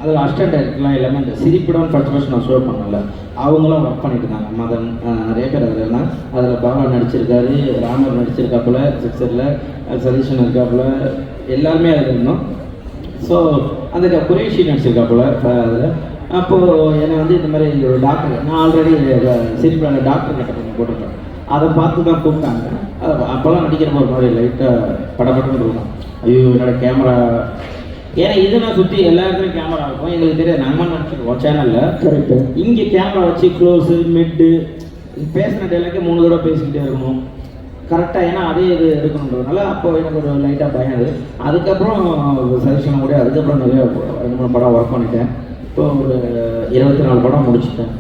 அதில் அசிஸ்டன்ட் டைரக்டர்லாம் எல்லாமே இந்த சிரிப்படம் ஃபர்ஸ்ட் நான் ஷோ பண்ணல, அவங்களாம் ஒர்க் பண்ணிட்டு இருந்தாங்க. மதன் நிறைய பேர் அதில் எல்லாம் அதில் பாலா நடிச்சிருக்காரு, ராமர் நடிச்சிருக்காப்புல சிக்ஸரில், சதீஷன் இருக்காப்புல, எல்லாருமே அதில் இருந்தோம். ஸோ அந்த குரேஷி நடிச்சிருக்காப்புல அதில். அப்போது என்னை வந்து இந்த மாதிரி ஒரு டாக்டர், நான் ஆல்ரெடி சிரிப்பட டாக்டர் கிட்ட கொஞ்சம் போட்டிருக்கேன், அதை பார்த்து தான் கூப்பிட்டாங்க. அப்போல்லாம் நடிக்கிறப்போ ஒரு மாதிரி லைட்டாக படப்பட்டுன்னு இருக்கும். ஐயோ என்னோட கேமரா, ஏன்னா இதை நான் சுற்றி எல்லா இடத்துலையும் கேமரா இருக்கும், எங்களுக்கு தெரியாது. நாங்கள் நினச்சிருக்கோம் சேனலில் கரெக்டு. இங்கே கேமரா வச்சு க்ளோஸு மிட்டு பேசின டைலாக்கே 3 தடவை பேசிக்கிட்டே இருக்கணும் கரெக்டாக. ஏன்னா அதே இது எடுக்கணுன்றதுனால அப்போ எனக்கு ஒரு லைட்டாக பயம் அது. அதுக்கப்புறம் சஜஷன் கூட அதுக்கப்புறம் நிறைய 2-3 படம் ஒர்க் பண்ணிட்டேன். இப்போ ஒரு 24 படம் முடிச்சுட்டேன்.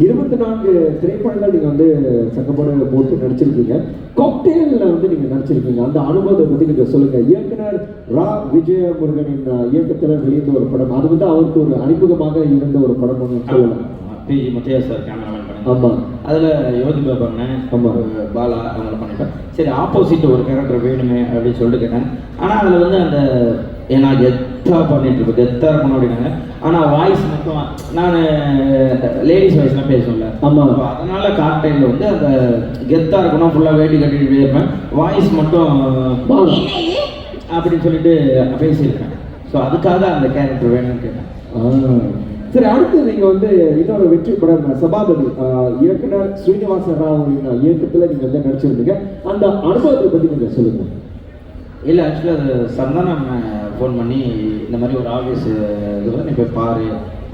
24 திரைப்படங்கள் நீங்க வந்து சக்கப்போடு போட்டு நடிச்சிருக்கீங்க. காக்டெயில்ல வந்து நீங்க நடிச்சிருக்கீங்க. அந்த அனுபவத்தை பத்தி கொஞ்சம் சொல்லுங்க. இயக்குனர் ரா விஜயமுருகனின் இயக்கத்துல வெளியிட்ட ஒரு படம், அது வந்து அவருக்கு ஒரு அறிமுகமாக இருந்த ஒரு படம் சொல்லலாம். பிஜி முத்தையா சார் கேமராமேன் பண்ணி. ஆமாம், அதில் யோகிபா பண்ணேன், பாலா அவங்கள பண்ணிட்டேன். சரி, ஆப்போசிட் ஒரு கேரக்டர் வேணுமே அப்படின்னு சொல்லிட்டு கேட்டேன். ஆனால் அதில் வந்து அந்த நான் கெத்தாக பண்ணிட்டு இருக்கேன், கெத்தாக இருக்கணும் அப்படின்னாங்க. ஆனால் வாய்ஸ் மட்டும் நான் லேடிஸ் வாய்ஸ்லாம் பேசுவேன்ல. ஆமாம், அதனால காக்டெயிலில் வந்து அந்த கெத்தாக இருக்கணும், ஃபுல்லாக வேட்டி கட்டிட்டு இருப்பேன், வாய்ஸ் மட்டும் அப்படின்னு சொல்லிட்டு பேசியிருக்கேன். ஸோ அதுக்காக அந்த கேரக்டர் வேணும்னு கேட்டேன். சரி, அடுத்து நீங்க வந்து இன்னொரு வெற்றி படம் சபாபதி, இயக்குனர் ஸ்ரீனிவாச ராவின் இயக்கத்துல நீங்க வந்து நடிச்சிருந்தீங்க. அந்த அனுபவத்தை பத்தி கொஞ்சம் சொல்லுங்க. இல்லை, ஆக்சுவலாக அது சந்தானம் ஃபோன் பண்ணி இந்த மாதிரி ஒரு ஆஃபீஸ் இதுவில் நீ போய் பாரு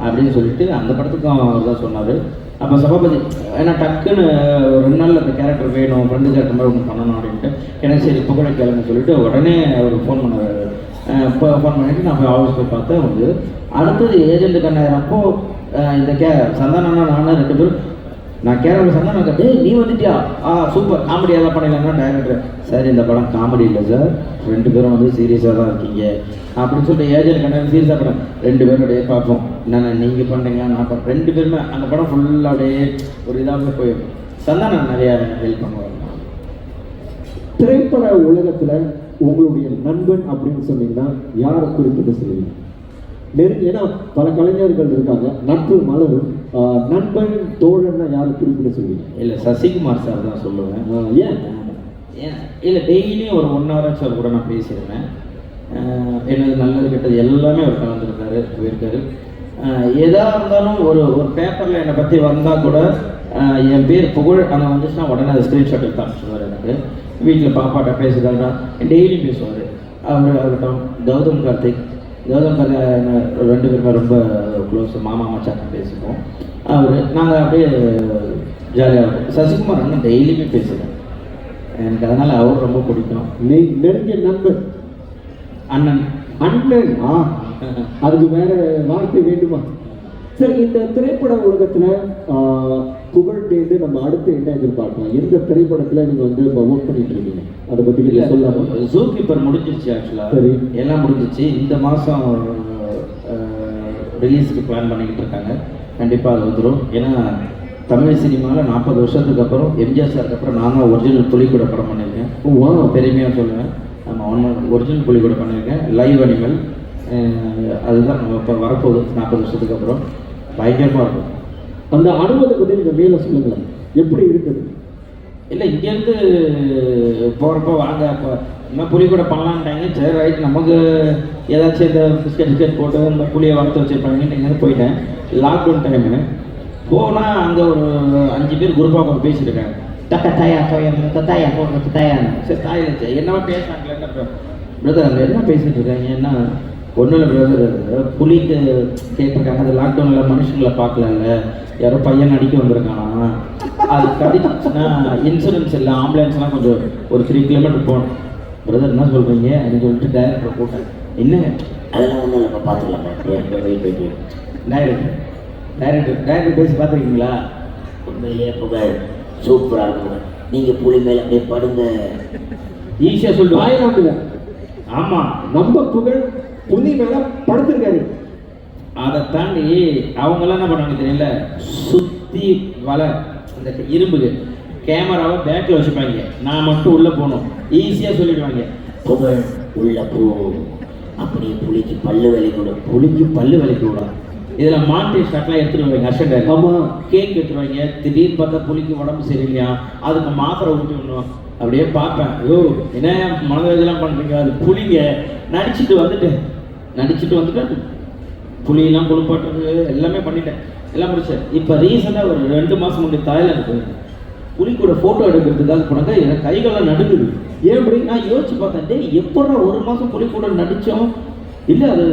அப்படின்னு சொல்லிட்டு அந்த படத்துக்கும் அவர் தான் சொன்னார். அப்போ சபாபதி ஏன்னா டக்குன்னு 2 நாளில் அந்த கேரக்டர் வேணும், ஃப்ரெண்டு கேரக்டர் மாதிரி ஒன்று பண்ணணும் அப்படின்ட்டு எனக்கு சரி இப்போ கூட கேளுங்க சொல்லிட்டு உடனே அவர் ஃபோன் பண்ணார். இப்போ ஃபோன் பண்ணிவிட்டு நான் போய் ஆஃபீஸ் போய் பார்த்தேன். வந்து அடுத்தது ஏஜென்ட் கண்ணாயிரப்போ இந்த சந்தானம்னா நானும் 2 பேரும் நான் கேரளா சந்தானம் கேட்டே நீ வந்துட்டியா, சூப்பர் காமெடியாக தான் பண்ணிடலாம்னா டைரக்டர் சார் இந்த படம் காமெடி இல்லை சார், 2 பேரும் வந்து சீரியஸாக தான் இருக்கீங்க அப்படின்னு சொல்லிட்டு ஏஜென்ட் கண்ணாயிரம் சீரியஸாக படம் 2 பேரும் அப்படியே பார்ப்போம். என்னென்ன நீங்கள் பண்ணுறீங்களா நான் பார்ப்பேன். 2 பேருமே அந்த படம் ஃபுல்லாக அப்படியே ஒரு இதாக போயிருக்கும். சந்தானம் நிறையா ஹெல்ப் பண்ணுவாங்க. திரைப்பட உலகத்துல உங்களுடைய நண்பன் அப்படின்னு சொன்னீங்கன்னா யாரை குறிப்பிட்டு சொல்லுவீங்க? ஏன்னா பல கலைஞர்கள் இருக்காங்க, நட்பு மலரும். நண்பன் தோழன்னா யாரை குறிப்பிட்டு சொல்லுவீங்க? இல்லை, சசிகுமார் சார் தான் சொல்லுவேன். ஏன்? இல்லை, டெய்லியும் ஒரு 1 hour சார் கூட நான் பேசியிருந்தேன். எனது நல்லது கெட்டது எல்லாமே அவர் கலந்துருக்காரு, போயிருக்காரு. எதாக இருந்தாலும் ஒரு பேப்பரில் என்னை பற்றி வந்தால் கூட என் பேர் புகழ் அங்கே வந்துச்சுன்னா உடனே அதை ஸ்க்ரீன்ஷாட் எடுத்து அனுப்பிச்சுடுவார். எனக்கு வீட்டில் பாப்பாட்ட பேசுகிறாரா டெய்லியும் பேசுவார். அவர் ஆகட்டும், கௌதம் கார்த்திக், கௌதம் கதை ரெண்டு பேருமே ரொம்ப க்ளோஸ், மாமா மச்சான் பேசிப்போம். நாங்கள் அப்படியே ஜாலியாக இருக்கும். சசிகுமார் அண்ணன் டெய்லியுமே பேசுகிறேன், எனக்கு அதனால் அவர் ரொம்ப பிடிக்கும். நீ நெருங்கிய நண்பன் அண்ணன் அண்ணன் அதுக்கு வேற வார்த்தை வேண்டுமா? சரி, இந்த திரைப்பட உலகத்துல புகழ்ந்து நம்ம அடுத்து என்ன எதிர்பார்க்கலாம்? எந்த திரைப்படத்துல நீங்க வந்து ஒர்க் பண்ணிட்டு இருக்கீங்க, அதை பத்தி நீங்க சொல்லாம? ஜூ கீப்பர் முடிஞ்சிருச்சு, ஆக்சுவலாக சரி எல்லாம் முடிஞ்சிச்சு. இந்த மாதம் ரிலீஸுக்கு பிளான் பண்ணிக்கிட்டு இருக்காங்க. கண்டிப்பாக அது வந்துடும். ஏன்னா தமிழ் சினிமாவில் 40 வருஷத்துக்கு அப்புறம் எம்ஜிஆர் சாருக்கு அப்புறம் நான் தான் ஒரிஜினல் புலிக்கூட படம் பண்ணியிருக்கேன். பெருமையாக சொல்லுவேன். நம்ம ஒரிஜினல் புலிக்கூட பண்ணியிருக்கேன், லைவ் அனிமல். அதுதான் நம்ம இப்போ வரப்போகுது 40 வருஷத்துக்கு அப்புறம். பயங்கரமாக இருக்கும். அந்த அனுபவத்தை பற்றி நீங்கள் மேலே சொல்லுங்களேன், எப்படி இருக்குது? இல்லை, இங்கேருந்து போகிறப்போ வாங்க இப்போ இன்னும் புளி கூட பண்ணலான்ட்டாங்க. சரி ரைட், நமக்கு ஏதாச்சும் இந்த பிஸ்கெட் போட்டு இந்த புளியை வளர்த்து வச்சுருப்பாங்கன்னு இங்கேருந்து போயிட்டேன். லாக்டவுன் டைமு போனால் அங்கே ஒரு 5 பேர் குரூப்பாக பேசிட்டு இருக்காங்க. தாயா தாயா போடுறது தாயான்னு. சரி தாயில் என்னவா பேசுகிறாங்களே பிரதர், அங்கே என்ன பேசிகிட்டு இருக்காங்க? என்ன ஒன்றும் இல்லை பிரதர், புலிக்கு கேட்டிருக்காங்க. அது லாக்டவுனில் மனுஷங்களை பார்க்கலல்ல, யாரோ பையன் அடிக்க வந்திருக்கானா, அது கடிச்சுன்னா இன்சூரன்ஸ் இல்லை, ஆம்புலன்ஸ்லாம் கொஞ்சம் ஒரு 3 கிலோமீட்டர் போகணும். பிரதர் என்ன சொல்கிறீங்க அப்படின்னு சொல்லிட்டு டைரக்டரை கூட்டேன். என்ன அதெல்லாம் ஒன்றும் இல்லை, பார்த்துக்கலாமா போயிட்டு டைரக்டர் பேசி பார்த்துருக்கீங்களா? உண்மையிலேயே புகழ் சூப்பராக இருக்கும். நீங்கள் புலி மேலே அப்படியே படுங்க, ஈஸியாக சொல்லுவாங்க. ஆமாம், நம்ம புகழ் புலி மேலே படுத்துருக்காரு. அதை தாண்டி அவங்கெல்லாம் என்ன பண்ணுவாங்க தெரியல, சுற்றி வலை அந்த இரும்புக்கு கேமராவை பேக்கில் வச்சுப்பாங்க, நான் மட்டும் உள்ளே போகணும். ஈஸியாக சொல்லிடுவாங்க, புகழ் உள்ள போ, அப்படியே புலிக்கு பல்லு விலைக்கூடும். புலிக்கு பல்லு விலைக்கூடும். இதில் மாட்டு ஷாட்லாம் எடுத்துகிட்டு வருவாங்க. அர்ஷன் ஆமாம், கேக் எடுத்துருவாங்க. திடீர்னு பார்த்தா புலிக்கு உடம்பு சரியில்லையா, அதுக்கு மாத்திரை ஊட்டி விடணும். அப்படியே பார்ப்பேன், ஐயோ என்ன மனதெல்லாம் பண்ணுறீங்க, அது புலிங்க. நடிச்சுட்டு வந்துட்டு புலியெல்லாம் குளிப்பாட்டுறது எல்லாமே பண்ணிட்டேன், எல்லாம் முடிச்சேன். இப்போ ரீசெண்டாக ஒரு 2 மாதம் முன்னாடி தாய்லாந்து போயிருந்தேன். புலி கூட ஃபோட்டோ எடுக்கிறதுக்காக போனாக்கா எனக்கு கைகள்லாம் நடுங்குது. ஏன் அப்படி நான் யோசிச்சு பார்த்தேன், எப்படா 1 மாதம் புலி கூட நடித்தோம். இல்லை, அது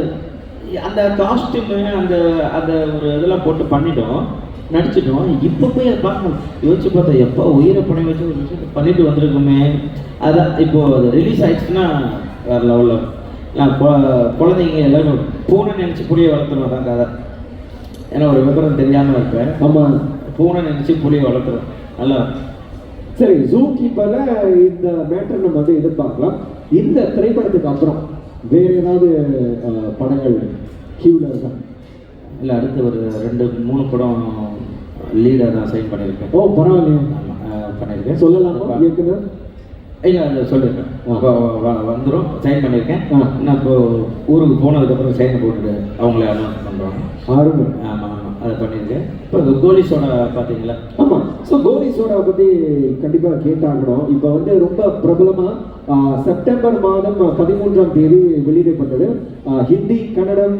அந்த காஸ்டியூமு அந்த அந்த ஒரு இதெல்லாம் போட்டு பண்ணிட்டோம், நடிச்சிட்டோம். இப்போ போய் அதை பார்க்கணும். யோசிச்சு பார்த்தா எப்போ உயிரை பணம் வச்சு ஒரு விஷயத்தை பண்ணிட்டு வந்திருக்குமே. அதான் இப்போது அது ரிலீஸ் ஆகிடுச்சுன்னா வேறு லெவலில் நான் குழந்தைங்க எல்லாரும் பூனை நினச்சி புளியை வளர்த்துருவோம். அதான் கதை. ஏன்னா ஒரு விவரம் தெரியாமல் இருப்பேன். ஆமாம், பூனை நினச்சி புளியை வளர்த்துருவோம். நல்லா சரி. ஜூ கீப்பரில் இந்த மேட்டர் நம்ம வந்து எதிர்பார்க்கலாம். இந்த திரைப்படத்துக்கு அப்புறம் வேறு ஏதாவது படங்கள் கியூவில் இருக்கா? இல்லை, அடுத்து ஒரு 2-3 படம் லீடர் தான் சைன் பண்ணியிருக்கேன். ஓ பரவாயில்லையே. பண்ணியிருக்கேன். சொல்லலாமா இயக்குனர்? இல்லை, அதை சொல்லியிருக்கேன். இப்போ வந்துடும், சைன் பண்ணியிருக்கேன். நான் இப்போ ஊருக்கு போனதுக்கப்புறம் சைனை போட்டுட்டு அவங்களே அனௌன்ஸ் பண்ணுறாங்க. ஆறுங்க. ஆமாம், அதை பண்ணியிருக்கேன். இப்போ கோலி சோடா பார்த்தீங்களா? ஆமாம். ஸோ கோலி சோடாவை பற்றி கண்டிப்பாக கேட்டாகணும். இப்போ வந்து ரொம்ப பிரபலமாக செப்டம்பர் மாதம் 13ஆம் தேதி வெளியிடப்பட்டது. ஹிந்தி, கன்னடம்,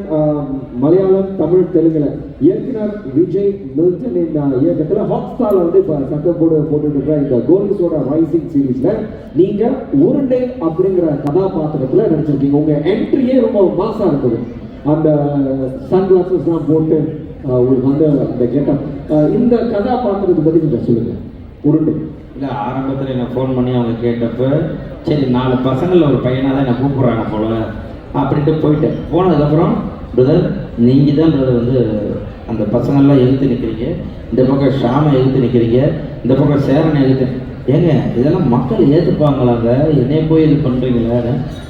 மலையாளம், தமிழ், தெலுங்குல இயக்குனர் விஜய் மில்டனின் இயக்கத்தில் ஹாட்ஸ்டாரில் வந்து இப்போ சட்டம் போட்டுட்டு இருக்கிற இந்த கோலி சோடா ரைசிங் சீரீஸில் நீங்கள் உருண்டை அப்படிங்கிற கதாபாத்திரத்தில் நடிச்சிருக்கீங்க. உங்கள் என்ட்ரியே ரொம்ப மாசாக இருக்குது. அந்த சன்கிளாஸஸ்லாம் போட்டு உங்களுக்கு வந்து அந்த கெட்டப், இந்த கதாபாத்திரத்தை பற்றி கொஞ்சம் சொல்லுங்கள். உருண்டை இல்லை, ஆரம்பத்தில் என்னை ஃபோன் பண்ணி அவங்க கேட்டப்போ சரி 4 பசங்களில் ஒரு பையனாக தான் என்னை கூப்பிட்றாங்க போல அப்படின்ட்டு போயிட்டேன். போனதுக்கப்புறம் பிரதர் நீங்கள் தான் பிரதர் வந்து அந்த பசங்கள்லாம் எழுத்து நிற்கிறீங்க, இந்த பக்கம் ஷாமை எழுத்து நிற்கிறீங்க, இந்த பக்கம் சேரனை எழுத்து. ஏங்க இதெல்லாம் மக்கள் ஏற்றுப்பாங்களாங்க, என்னைய போய் இது பண்ணுறீங்களா?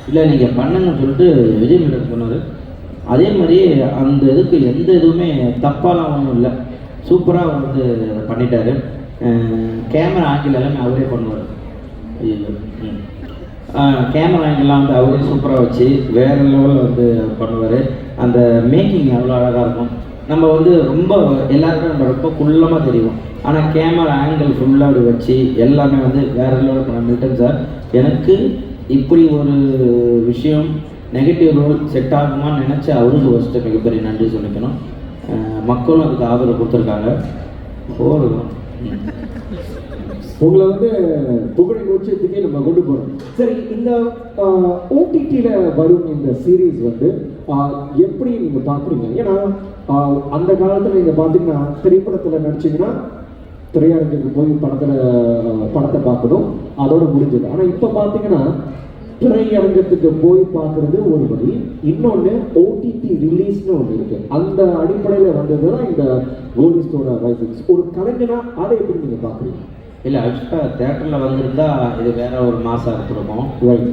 இல்லை நீங்கள் பண்ணுங்கன்னு சொல்லிட்டு விஜய் மீட்டர் சொன்னார். அதே மாதிரி அந்த இதுக்கு எந்த இதுவுமே தப்பாலாம் ஒன்றும் இல்லை, சூப்பராக வந்து பண்ணிட்டாரு. கேமரா ஆங்கிள் எல்லாமே அவரே பண்ணுவார். கேமரா ஆங்கிள்லாம் வந்து அவரே சூப்பராக வச்சு வேறு லெவலில் வந்து பண்ணுவார். அந்த மேக்கிங் அவ்வளோ அழகாக இருக்கும். நம்ம வந்து ரொம்ப எல்லாருக்கும் நம்ம ரொம்ப குள்ளமாக தெரியும், ஆனால் கேமரா ஆங்கிள் ஃபுல்லாக அப்படி வச்சு எல்லாமே வந்து வேறு லெவலில் பண்ண மில்டன் சார். எனக்கு இப்படி ஒரு விஷயம் நெகட்டிவ் ரோல் செட் ஆகுமான்னு நினச்சி அவருக்கு ஃபஸ்ட்டு மிகப்பெரிய நன்றி சொல்லிக்கணும். மக்களும் அதுக்கு ஆதரவு கொடுத்துருக்காங்க. போதும். உங்களை வந்து புகழின் உச்சத்துக்கே நம்ம கொண்டு போறோம். சரி, இந்த ஓடிடியில வரும் இந்த சீரீஸ் வந்து எப்படி நீங்க பாக்குறீங்க? ஏன்னா அந்த காலத்துல நீங்க பாத்தீங்கன்னா திரைப்படத்துல நடிச்சீங்கன்னா திரையரங்குக்கு போய் படத்தை பார்க்கணும், அதோட முடிஞ்சது. ஆனா இப்ப பாத்தீங்கன்னா திரையரங்கத்துக்கு போய் பார்க்கறது ஒரு வழி, இன்னொன்று ஓடிடி ரிலீஸ்னு ஒன்று இருக்கு. அந்த அடிப்படையில் வந்ததுதான் இந்த கோலிஸ்டோட ரைசிங்ஸ். ஒரு கலைஞனா அதை எப்படி நீங்க பாக்குறீங்க? இல்லை, ஆக்சுவலாக தேட்டரில் வந்திருந்தா இது வேற ஒரு மாதம் இருந்திருக்கும். ரைட்.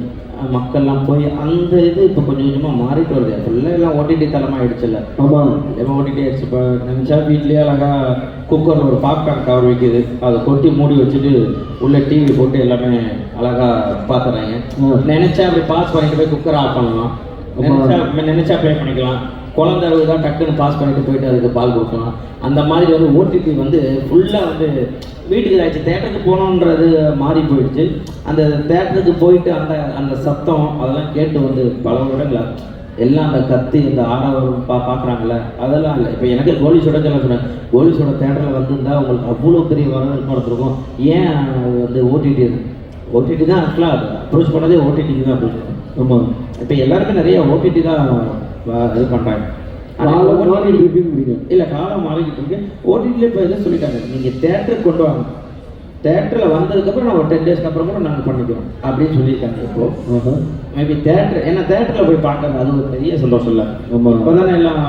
மக்கள்லாம் போய் அந்த இது இப்போ கொஞ்சம் கொஞ்சமாக மாறிட்டு வருது. ஃபுல்லாக எல்லாம் ஓடிடி தளமாக ஆயிடுச்சுல்ல. ஆமாம், எல்லாம் ஓடிடி ஆயிடுச்சு. இப்போ நினச்சா வீட்லேயே அழகாக குக்கரில் ஒரு பாப்கார்ன் கவர் வைக்கிது, அதை கொட்டி மூடி வச்சுட்டு உள்ள டிவி போட்டு எல்லாமே அழகாக பார்த்துறாங்க. நினச்சா அப்படி பாஸ் பண்ணிட்டு போய் குக்கரை ஆஃப் பண்ணலாம், நினச்சா ப்ளே பண்ணிக்கலாம். குழந்தை தான் டக்குன்னு பாஸ் பண்ணிட்டு போயிட்டு அதுக்கு பால் கொடுக்கலாம். அந்த மாதிரி வந்து ஓடிடி வந்து ஃபுல்லாக வந்து வீட்டுக்கு ஆயிடுச்சு. தேட்டருக்கு போகணுன்றது மாறி போயிடுச்சு. அந்த தேட்டருக்கு போயிட்டு அந்த அந்த சத்தம் அதெல்லாம் கேட்டு வந்து பல வருடங்கள் எல்லாம் அந்த கத்தி இந்த ஆறாவது பார்க்குறாங்கல்ல, அதெல்லாம் இல்லை. இப்போ எனக்கு கோலிஸோட சொன்னேன், கோலிஸோட தேட்டரில் வந்திருந்தால் உங்களுக்கு அவ்வளோ பெரிய வரவேற்பு நடத்திருக்கும். ஏன் வந்து ஓடிடி தான் ஆக்சுவலாக அப்ரோச் பண்ணதே ஓடிடிக்கு தான் அப்ரோச் பண்ணேன். ஆமாம், இப்போ எல்லாருமே நிறைய ஓடிடி தான் இது பண்ணுறாங்க. இல்லை, காலம் மாறிக்கிட்டு இருக்கு. ஓடிடியில் இப்போ எதுவும் சொல்லிட்டாங்க, நீங்கள் தேட்டருக்கு கொண்டு வாங்க, தேட்டரில் வந்ததுக்கப்புறம் நான் ஒரு 10 டேஸ்க்கு அப்புறம் கூட நாங்கள் பண்ணிக்கிறோம் அப்படின்னு சொல்லியிருக்காங்க. இப்போது மேபி தேட்டர், ஏன்னா தேட்டரில் போய் பார்க்கறது அது ஒரு பெரிய சந்தோஷம் இல்லை. இப்போ தானே எல்லாம்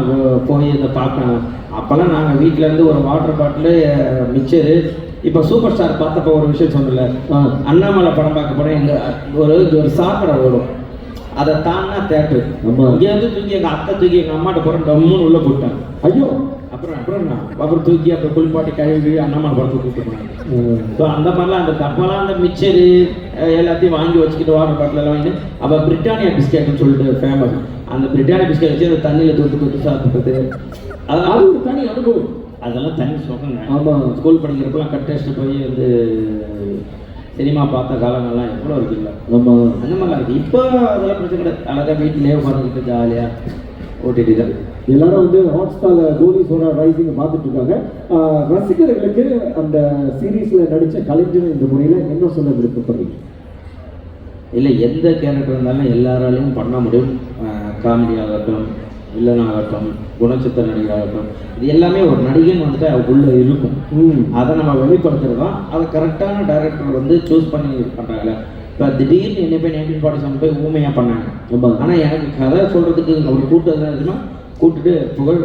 போய் இதை பார்க்கணும். அப்போல்லாம் நாங்கள் வீட்டிலேருந்து ஒரு வாட்டர் பாட்டிலு மிக்சரு. இப்போ சூப்பர் ஸ்டார் பார்த்தப்போ ஒரு விஷயம் சொன்னல, அண்ணாமலை படம் பார்க்க போனால் எங்கள் ஒரு சாக்கடை ஓடும், அதை தானா தேட்டரு. இங்கேருந்து தூக்கி எங்கள் அத்தை தூக்கி எங்கள் அம்மாட்ட போகிறேன், டம்முன்னு உள்ளே போட்டாங்க. ஐயோ, அப்புறம் தூக்கி அப்புறம் குளிப்பாட்டி கழுவி அண்ணாமலை படத்தை கூப்பிட்டு போனாங்க. ஸோ அந்த மாதிரிலாம் அந்த தப்பாலாம் அந்த மிக்சரு எல்லாத்தையும் வாங்கி வச்சுக்கிட்டு வாட்டர் பாட்டிலெல்லாம் வாங்கிட்டு, அப்போ பிரிட்டானியா பிஸ்கெட்னு சொல்லிட்டு ஃபேமஸ். அந்த பிரிட்டானியா பிஸ்கெட் வச்சு அந்த தண்ணியில் தொட்டு சாப்பிட்றது, அது ஒரு தனி அனுபவம். அதெல்லாம் தனி சொல்லுங்க. ஆமாம், ஸ்கூல் படிக்கிறப்பெல்லாம் கட்டடிச்சுட்டு போய் வந்து சினிமா பார்த்த காலங்கள்லாம் எவ்வளோ இருக்குல்ல. ஆமாம், அந்த மாதிரிலாம் இருக்குது. இப்போ அதெல்லாம் பிரச்சனை கிடையாது. அழகாக வீட்டிலேயே உட்காந்துக்கிட்டு ஜாலியாக ஓடிடி தான். எல்லாரும் வந்து ஹாட்ஸ்டாரில் கோலிஸோட ரைசிங் பார்த்துட்டு இருக்காங்க. ரசிகர்களுக்கு அந்த சீரீஸில் நடித்த கலைஞர் இந்த முறையில் என்ன சொல்ல விருப்பப்படுறீங்க? இல்லை, எந்த கேரக்டர் இருந்தாலும் எல்லாராலையும் பண்ண முடியும். காமெடி ஆகட்டும், வில்லன் ஆகட்டும், குணச்சித்திர நடிகராகட்டும், இது எல்லாமே ஒரு நடிகன் வந்துட்டு அதுக்குள்ளே இருக்கும். அதை நம்ம வெளிப்படுத்துறது தான். அதை கரெக்டான டைரக்டர் வந்து சூஸ் பண்ணி பண்ணுறாங்களே. இப்போ திடீர்னு என்ன போய் 1947 போய் ஊமையாக பண்ணாங்க. ஆனால் எனக்கு கதை சொல்கிறதுக்கு ஒரு கூட்டம் தான் இருக்குன்னா கூப்பிட்டுட்டு புகழ்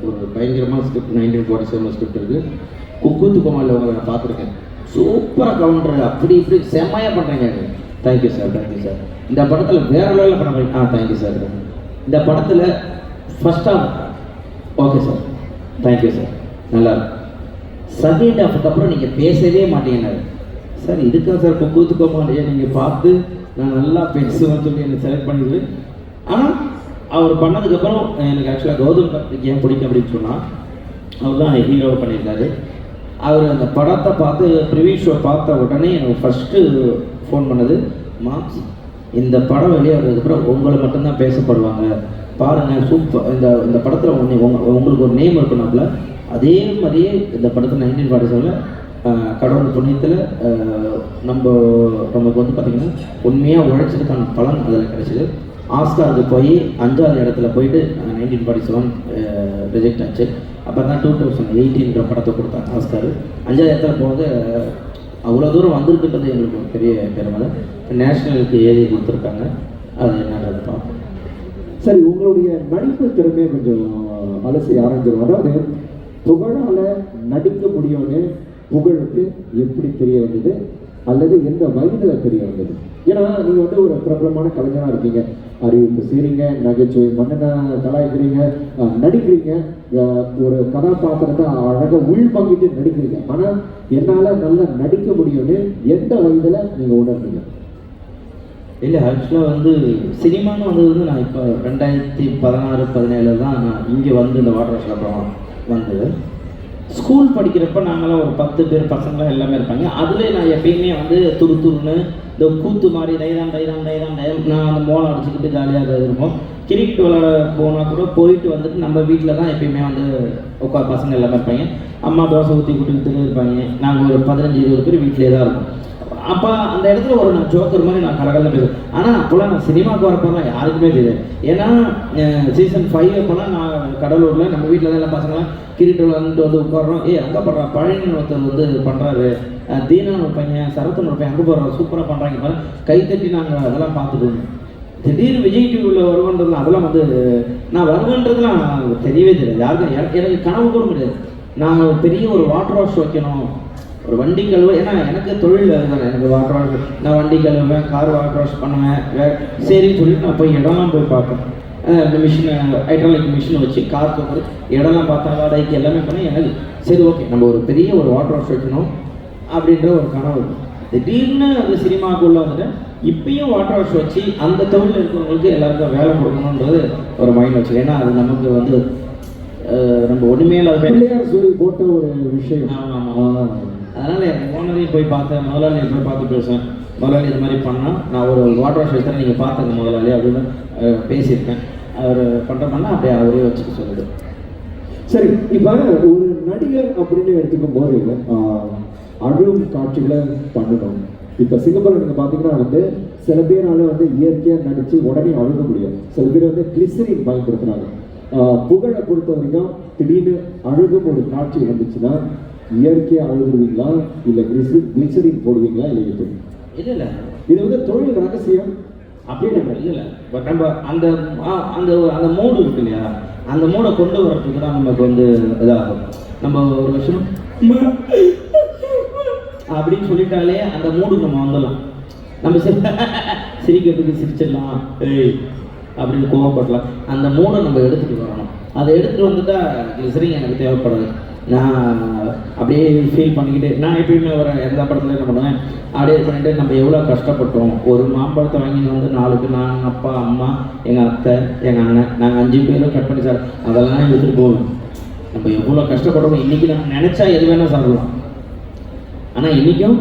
ஒரு பயங்கரமான ஸ்கிரிப்ட் 1947 ஸ்கிரிப்ட் இருக்குது, குக்கூத்து கோமாளில் உங்களை நான் பார்த்துருக்கேன், சூப்பராக கவுண்டர் அப்படி இப்படி செம்மையாக பண்ணுறேங்க. Thank you sir, thank you sir. இந்த படத்தில் வேற லெவலில் பண்ண போய் தேங்க்யூ சார். இந்த படத்தில் first half okay sir, thank you sir, நல்லா செகண்ட் ஹாஃபுக்கு அப்புறம் நீங்கள் பேசவே மாட்டேங்கிறாரு சார். இதுக்காக சார் குக்கூத்து கோமாளியை நீங்கள் பார்த்து நான் நல்லா பேசுவேன்னு சொல்லி என்னை செலக்ட் பண்ணிடுது. ஆனால் அவர் பண்ணதுக்கப்புறம் எனக்கு ஆக்சுவலாக கௌதம் கார்த்திக் ஏன் பிடிக்கும் அப்படின்னு சொன்னால், அவர் தான் ஹீரோ பண்ணியிருக்காரு. அவர் அந்த படத்தை பார்த்து ப்ரிவியூ ஷோ பார்த்த உடனே எனக்கு ஃபஸ்ட்டு ஃபோன் பண்ணது, மார்க்ஸ் இந்த படம் வெளியே வந்ததுக்கப்புறம் உங்களை மட்டும்தான் பேசப்படுவாங்க பாருங்கள், சூப்பர். இந்த படத்தில் உங்களுக்கு ஒரு நேம் இருக்கணும்ல, அதே மாதிரியே இந்த படத்தில் 1947 கடவுள் புண்ணியத்தில் நமக்கு வந்து பார்த்திங்கன்னா உண்மையாக உழைச்சதுக்கான பலன் அதில் கிடைச்சிது. ஆஸ்காருக்கு போய் 5வது இடத்துல போயிட்டு 1947 ரிஜெக்ட் ஆச்சு. அப்புறம் தான் 2018 படத்தை கொடுத்தாங்க ஆஸ்கார். 5வது இடத்துல போகுது. அவ்வளோ தூரம் வந்திருக்குன்றது எங்களுக்கு ஒரு பெரிய பெருமை. நேஷ்னலுக்கு எழுதி கொடுத்துருக்காங்க, அது என்னன்றது பார்ப்போம். சரி, உங்களுடைய நடிப்பு திறமையை கொஞ்சம் அலசி ஆரம்பிச்சிடும். அதாவது புகழால் நடிக்க முடியும்னு புகழுக்கு எப்படி தெரிய வந்தது, அல்லது எந்த வயதில் தெரிய வந்தது? ஏன்னா நீங்கள் வந்து ஒரு பிரபலமான கலைஞராக இருக்கீங்க, அறிவிப்பு செய்கிறீங்க, நகைச்சுவை மன்னனை கலாய்க்கிறீங்க, நடிக்கிறீங்க, ஒரு கதாபாத்திரத்தை அழகாக உள்வாங்கிட்டு நடிக்கிறீங்க. ஆனால் என்னால் நல்லா நடிக்க முடியும்னு எந்த வயதில் நீங்கள் உணர்ந்தீங்க? இல்லை, ஆக்சுவலாக வந்து சினிமான்னு வந்தது நான் இப்போ 2016-17 தான் நான் இங்கே வந்து இந்த வாட்டர் ஷாப்பில் வந்தது. ஸ்கூல் படிக்கிறப்ப நாங்களாம் ஒரு 10 பேர் பசங்களாம் எல்லாமே இருப்பாங்க. அதில் நான் எப்பயுமே வந்து துருன்னு இந்த கூத்து மாதிரி தைதான் நான் அந்த மோளம் அடிச்சுக்கிட்டு ஜாலியாக இருப்போம். கிரிக்கெட் விளாட போனால் கூட போயிட்டு வந்துட்டு நம்ம வீட்டில் தான் எப்பயுமே வந்து பசங்க எல்லாமே இருப்பாங்க. அம்மா தோசை ஊற்றி கொடுத்துட்டு இருப்பாங்க. நாங்கள் ஒரு 15-20 பேர் வீட்டிலே தான் இருப்போம். அப்போ அந்த இடத்துல ஒரு நான் ஜோக்கர் மாதிரி நான் கலகலன்னு பேசுவேன். ஆனால் அப்போலாம் நான் சினிமாவுக்கு வரப்போலாம் யாருக்குமே தெரியாது. ஏன்னா சீசன் 5 அப்போலாம் நான் கடலூரில் நம்ம வீட்டில் தான் எல்லாம் பசங்களாம் கிரிக்கெட் விளாண்டுட்டு வந்து உட்காடுறோம். அங்கே போடுறான் பழனி ஒருத்தர் வந்து பண்ணுறாரு, தீனான்னு ஒரு பையன், சரத்துன்னு ஒரு பையன் அங்கே போடுறான், சூப்பராக பண்ணுறாங்க பாரு, கைத்தட்டி நாங்கள் அதெல்லாம் பார்த்துட்டு இருந்தோம். திடீர்னு விஜய் டிவியில் வருவன்றதுலாம் அதெல்லாம் வந்து நான் வருவேன்றதுலாம் தெரியவே தெரியாது யாருக்கும். எனக்கு கனவு கூட முடியாது. நான் பெரிய ஒரு வாட்டர் வாஷ் வைக்கணும், ஒரு வண்டி கழுவ, ஏன்னா எனக்கு தொழில் அதுதானே, எனக்கு வாட்டர் வாஷ், நான் வண்டி கழுவேன், கார் வாட்டர் வாஷ் பண்ணுவேன். சரின்னு சொல்லிட்டு நான் போய் இடம்லாம் போய் பார்ப்பேன். மிஷினை ஹைட்ராலிக் மிஷினை வச்சு கார் தூக்குறது, இடம்லாம் பார்த்தா வாடகைக்கு எல்லாமே பண்ணி எனக்கு சரி ஓகே நம்ம ஒரு பெரிய ஒரு வாட்டர் வாஷ் வைக்கணும் அப்படின்ற ஒரு கனவு. திடீர்னு அது சினிமாவுக்குள்ளே வந்துட்டு இப்பயும் வாட்டர் வாஷ் வச்சு அந்த தொழில் இருக்கிறவங்களுக்கு எல்லாருக்கும் வேலை கொடுக்கணுன்றது ஒரு மைண்ட் வச்சு. ஏன்னா அது நமக்கு வந்து நம்ம ஒன்றுமே இல்லாத சொல்லி போட்ட ஒரு விஷயம். அதனால் எனக்கு ஓனரையும் போய் பார்த்தேன், முதலாளியை போய் பார்த்து பேசுவேன். முதலாளி இது மாதிரி பண்ணால் நான் ஒரு வாட்டர் வாஷ் வைக்கிறேன், நீங்கள் பார்த்துங்க முதலாளி அப்படின்னு பேசியிருக்கேன். அவர் பண்ணால் அப்படியே அவரே வச்சுக்க சொல்லுது. சரி, இப்போ ஒரு நடிகர் அப்படின்னு எடுத்துக்கும் போது அழும் காட்சிகளை பண்ணணும். இப்போ சிங்கப்பூரில் நீங்கள் பார்த்தீங்கன்னா வந்து சில பேரால் வந்து இயற்கையாக நடித்து உடனே அழுக முடியாது. சில பேர் வந்து கிளிசரின் பயன்படுத்துகிறாங்க. புகழை பொறுத்த வரைக்கும் திடீர்னு அழுகும் ஒரு காட்சி வந்துச்சுன்னா இயற்கையாக அழுகுவீங்களா இல்லை கிளிசரின் போடுவீங்களா இல்லை எப்படி? இல்லை இது வந்து தொழில் ரகசியம் அப்படின்னு இல்லை. பட் நம்ம அந்த அந்த அந்த மூடு இருக்கு இல்லையா, அந்த மூடை கொண்டு வர்றதுக்கு தான் நமக்கு வந்து இதாகும். நம்ம ஒரு விஷயம் அப்படின்னு சொல்லிட்டாலே அந்த மூடுக்கு நம்ம வந்துடலாம். நம்ம சிரிக்கிறதுக்கு சிரிச்சிடலாம், அப்படின்னு கோவப்படலாம். அந்த மூடை நம்ம எடுத்துகிட்டு வரணும். அதை எடுத்துகிட்டு வந்துட்டா கிளிசரிங் எனக்கு தேவைப்படுது. நான் அப்படியே ஃபீல் பண்ணிக்கிட்டு நான் எப்பயுமே வர எந்த படத்துல என்ன பண்ணுவேன், அப்படியே பண்ணிட்டு நம்ம எவ்வளோ கஷ்டப்பட்டோம். ஒரு மாம்பழத்தை வாங்கிட்டு வந்து 4 நான், அப்பா, அம்மா, எங்கள் அத்தை, எங்கள் அண்ணன், நாங்கள் 5 பேரும் கட் பண்ணி சார் அதெல்லாம் எடுத்துகிட்டு போவோம். நம்ம எவ்வளோ கஷ்டப்படுறோம். இன்றைக்கி நம்ம நினச்சா எது வேணால் சாப்பிடலாம். ஆனால் இன்றைக்கும்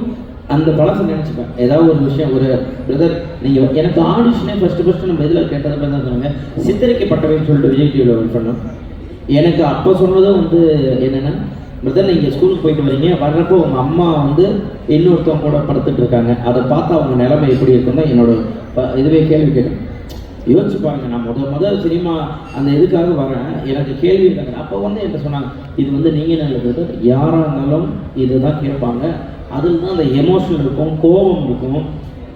அந்த பழசை நினச்சிப்பேன். ஏதாவது ஒரு விஷயம், ஒரு பிரதர் நீங்கள் எனக்கு ஆடிஷனே ஃபஸ்ட்டு நம்ம இதில் கேட்டதை தான் சொன்னாங்க, சித்தரிக்கப்பட்டவைன்னு சொல்லிட்டு விஜய் டிவியில் ஒர்க் பண்ணோம். எனக்கு அப்போ சொன்னதும் வந்து என்னென்னா, பிரதர் நீங்கள் ஸ்கூலுக்கு போயிட்டு வரீங்க, வர்றப்போ உங்கள் அம்மா வந்து இன்னொருத்தவங்க கூட படுத்துட்டு இருக்காங்க, அதை பார்த்தா அவங்க நிலைமை எப்படி இருக்குன்னு என்னோட இதுவே கேள்வி கேட்டேன். யோசிச்சு பாருங்கள், நான் முதல் சினிமா அந்த இதுக்காக வரேன், எனக்கு கேள்வி இருக்காங்க. அப்போ வந்து என்ன சொன்னாங்க, இது வந்து நீங்கள் நல்லது, யாராக இருந்தாலும் இதுதான் கேட்பாங்க. அதில் தான் அந்த எமோஷனல் இருக்கும், கோபம் இருக்கும்.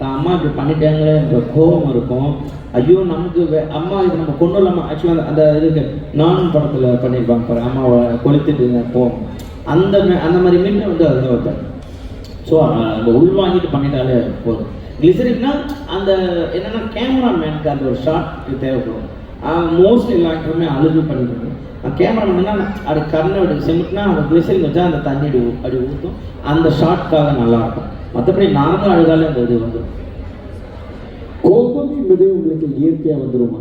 தான் அம்மா இப்படி பண்ணிட்டாங்கிற கோபம் இருக்கும். ஐயோ நமக்கு அம்மா இது நம்ம கொண்டு வரலாமா. ஆக்சுவலாக அந்த இதுக்கு நானும் படத்தில் பண்ணியிருப்பாங்க பாரு, அம்மாவை கொளுத்துட்டு போவோம். அந்த மாதிரி மீன் வந்து அதுதான் வைப்பேன். ஸோ நம்ம உள்வாங்கிட்டு பண்ணிட்டாலே போதும். கிளிசரிக்னா அந்த என்னென்னா கேமராமேனுக்கு அந்த ஒரு ஷாட் தேவைப்படும். மோஸ்ட்லி எல்லா ஆக்டருமே அழுது பண்ணிக்கணும். கேமராமேன்னா அப்படி கண்ணை அப்படி செமிட்னா அந்த கிளிசரின் வச்சா அந்த தண்ணி அப்படி ஊற்றும், அந்த ஷாட்காக நல்லாயிருக்கும். மற்றபடி நார்மலாக அழுதாலே அந்த இது வந்துடும். கோபம் என்பது உங்களுக்கு இயற்கையாக வந்துடுமா?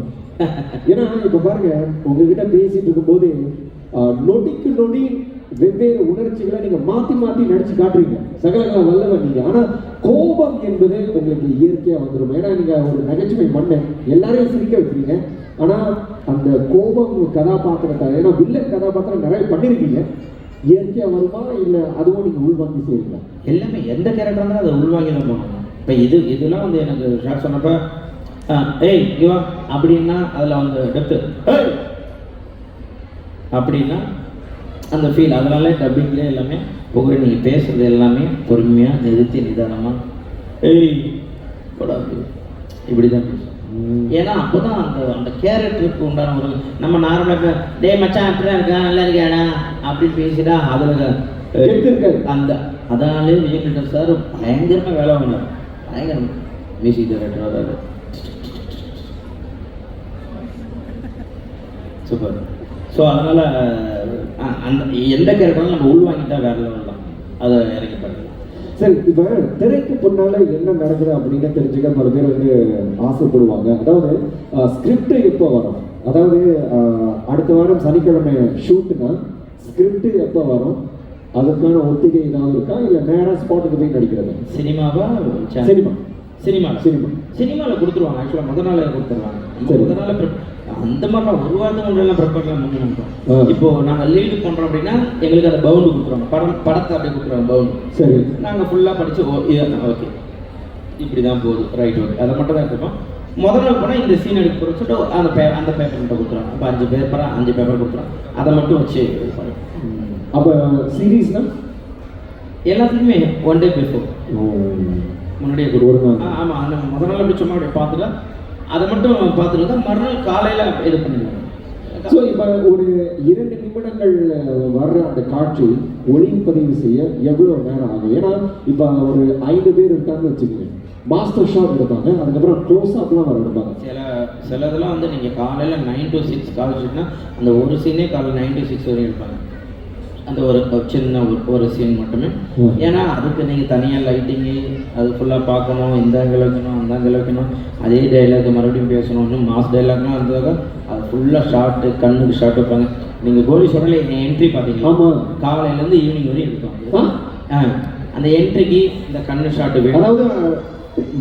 ஏன்னா இப்போ பாருங்க, உங்ககிட்ட பேசிட்டு இருக்கும்போது நொடிக்கு நொடி வெவ்வேறு உணர்ச்சிகளை நீங்க மாத்தி நடிச்சு காட்டுறீங்க. சகலகலா வல்லவன் நீங்க. ஆனா கோபம் என்பது உங்களுக்கு இயற்கையா வந்துடும். ஏன்னா நீங்க ஒரு நகைச்சுவை மன்னன், எல்லாரையும் சிரிக்க வைக்கிறீங்க. ஆனா அந்த கோபம் கதாபாத்திரத்தை, ஏன்னா வில்லன் கதாபாத்திரம் நிறைய பண்ணிருக்கீங்க, இயற்கையா வருமா இல்லை அதுவும் நீங்க உள்வாங்கி செய்வீங்களா? எல்லாமே எந்த கேரக்டர் இருந்தாலும் அதை உள்வாங்கி தான் போகணும். இப்போ இதெல்லாம் வந்து எனக்கு ஷார்ட் சொன்னப்ப ஏய் இவா அப்படின்னா அதில் வந்து டெப்த்து அப்படின்னா அந்த ஃபீல், அதனால டப்பிங்லேயே எல்லாமே புகழ் நீங்கள் பேசுகிறது எல்லாமே பொறுமையாக நிறுத்தி நிதானமாக ஏய் போடாது இப்படி தான் பேசும். ஏன்னா அப்போ தான் அந்த கேரக்டருக்கு உண்டான ஒரு நம்ம நார்மலாக டே மச்சான் அப்படி தான் இருக்கா நல்லா இருக்காடா அப்படின்னு பேசிட்டா அதில் அந்த அதனாலே விஜய் சார் பயங்கரமாக வேலை பண்ணார். பயங்கரம் மியூசிக் டைரக்டர் வராது, சூப்பர். ஸோ அதனால் அந்த எந்த கேரக்டரும் நம்ம உள்வாங்கிட்டா வேற லெவல் தான், அதை இறக்கப்படுது. சரி, இப்போ திரைக்கு பின்னால என்ன நடக்குது அப்படின்னு தெரிஞ்சுக்க பல பேர் வந்து ஆசைப்படுவாங்க. அதாவது ஸ்கிரிப்ட் எப்போ வரும், அதாவது அடுத்த வாரம் சனிக்கிழமை ஷூட்டுனா ஸ்கிரிப்ட் எப்போ வரும், அதுக்கான ஒத்திகை ஏதாவது இருக்கா, இல்லை நேராக ஸ்பாட்டுக்கு போய் நடிக்கிறது? சினிமாவா? சினிமா சினிமா சினிமா சினிமாவில் கொடுத்துருவாங்க. ஆக்சுவலாக முதல் நாளே கொடுத்துருவாங்க. சரி. முதல் நாள் அந்த மாதிரிலாம் ஒரு வாரத்துக்கு முன்னாடிலாம் ப்ரிப்பேர்லாம் பண்ணுவோம். இப்போ நாங்கள் லீடு பண்ணுறோம் அப்படின்னா எங்களுக்கு அந்த பவுண்டு கொடுத்துருவாங்க. படத்தை அப்படியே கொடுத்துருவாங்க பவுண்டு. சரி. நாங்கள் ஃபுல்லாக படித்து ஓகே இப்படி தான் போகுது, ரைட் ஓகே, அதை மட்டும் தான் எடுத்துப்போம். முதல் நாள் போனால் இந்த சீன் எடுக்க போகிற சொல்லிட்டு அந்த பேப்பர் மட்டும் கொடுத்துருவாங்க. அப்போ 5 பேப்பர் கொடுத்துருவாங்க. அதை மட்டும் வச்சு அப்போ சீரீஸ்னா எல்லாத்துக்குமே 1 day பிஃபோர் முன்னாடியே கொடுத்துருவாங்க. ஆமாம், அந்த முதல் நாள் அப்படி சும்மா அப்படியே பார்த்துட்டு அதை மட்டும் பார்த்துட்டு தான் மறுநாள் காலையில் இது பண்ணிடுவாங்க. ஸோ இப்போ ஒரு 2 நிமிடங்கள் வர்ற அந்த காட்சி ஒளிப்பதிவு செய்ய எவ்வளோ நேரம் ஆகும்? ஏன்னா இப்போ ஒரு 5 பேர் இருக்காங்கன்னு வச்சுக்கோங்க, மாஸ்டர் ஷாட் எடுப்பாங்க, அதுக்கப்புறம் க்ளோஸ் அப்லாம் வர எடுப்பாங்க. சில இதெல்லாம் வந்து நீங்கள் காலையில் 9 to 6 கால் ஷூட்னா அந்த ஒரு சீனே காலையில் 9 to 6 வரையும் எடுப்பாங்க. அந்த ஒரு சின்ன ஒரு சீன் மட்டுமே. ஏன்னா அதுக்கு நீங்கள் தனியாக லைட்டிங்கு அது ஃபுல்லாக பார்க்கணும், இந்த ஆங்கிள் வைக்கணும், அந்த ஆங்கிள் வைக்கணும், அதே டைலாக் மறுபடியும் பேசணும். இன்னும் மாஸ் டைலாக்லாம் இருந்தாக்க அது ஃபுல்லாக ஷார்ட்டு, கண்ணுக்கு ஷார்ட் வைப்பாங்க. நீங்கள் கோலி சொல்ல என்ட்ரி பார்த்தீங்கன்னா ஆமாம், காலையிலேருந்து ஈவினிங் வரையும் எடுப்பாங்க. அந்த என்ட்ரிக்கு இந்த கண்ணு ஷாட்டு வேணும், அதாவது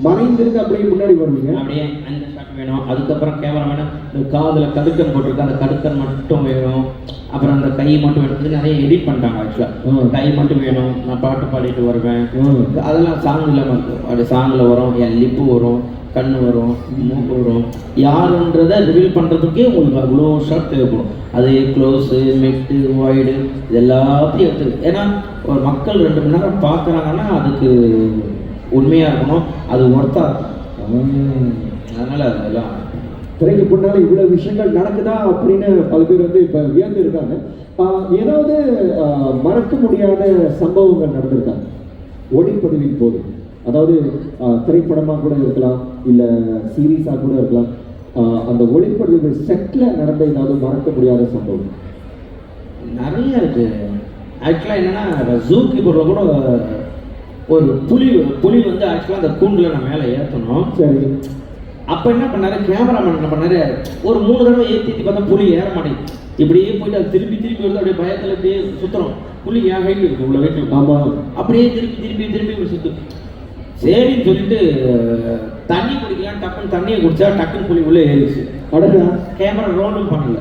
மறைந்திருந்து அப்படியே முன்னாடி வருவீங்க, அப்படியே அந்த ஷாட் வேணும். அதுக்கப்புறம் கேமரா வேணும், இந்த காதில் கடுக்கன் போட்டிருக்கு அந்த கடுக்கன் மட்டும் வேணும். அப்புறம் அந்த கை மட்டும் வேணும். நிறைய எடிட் பண்ணிட்டாங்க ஆக்சுவலாக. கை மட்டும் வேணும், நான் பாட்டு பாடிட்டு வருவேன், அதெல்லாம் சாங் இல்லாமல் இருக்கும். அப்படி சாங்கில் வரும், என் லிப்பு வரும், கண்ணு வரும், மூக்கு வரும். யாருன்றதை ரிவீல் பண்ணுறதுக்கே உங்களுக்கு அவ்வளோ ஷாட் தேவைப்படும். அது க்ளோஸு, மெட்டு, வைடு இது எல்லாத்தையும் எடுத்துருக்கு. ஏன்னா ஒரு மக்கள் 2 மணி நேரம் பார்க்குறாங்கன்னா அதுக்கு உண்மையாக இருக்கணும், அது ஒர்த்தாக இருக்கும். அதனால் அதெல்லாம் திரைக்கு பின்னால இவ்வளவு விஷயங்கள் நடக்குதா அப்படின்னு பல பேர் வந்து இப்ப வியந்து இருக்காங்க. ஏதாவது மறக்க முடியாத சம்பவங்கள் நடந்திருக்காங்க ஒளிப்பதிவின் போது? அதாவது திரைப்படமா கூட இருக்கலாம், இல்ல சீரீஸா கூட இருக்கலாம். அந்த ஒளிப்பதிவு செட்ல நடந்த ஏதாவது மறக்க முடியாத சம்பவம்? நிறைய இருக்கு. ஆக்சுவலாக என்னன்னா ஜூ கீப்பரில் கூட ஒரு புலி வந்து ஆக்சுவலாக அந்த கூண்டில் நான் மேலே ஏற்றணும். சரி. அப்போ என்ன பண்ணாரு, கேமராமேன் என்ன பண்ணாரு, ஒரு 3 தடவை ஏற்றி பார்த்தா புலி ஏற மாட்டேங்குது. இப்படியே போயிட்டு அது திருப்பி வருது, அப்படியே பயத்தில் இப்படியே சுற்றுறோம். புலி என் ஹைட்டில் இருக்கு, உள்ள வெயிட். ஆமாம். இப்படி திருப்பி சுற்றும். சரின்னு சொல்லிட்டு தண்ணி குடிக்கலாம், டக்குன்னு தண்ணியை குடிச்சா டக்குன்னு புலி உள்ளே ஏறிச்சு. அடடா. கேமரா ரோலும் பண்ணல,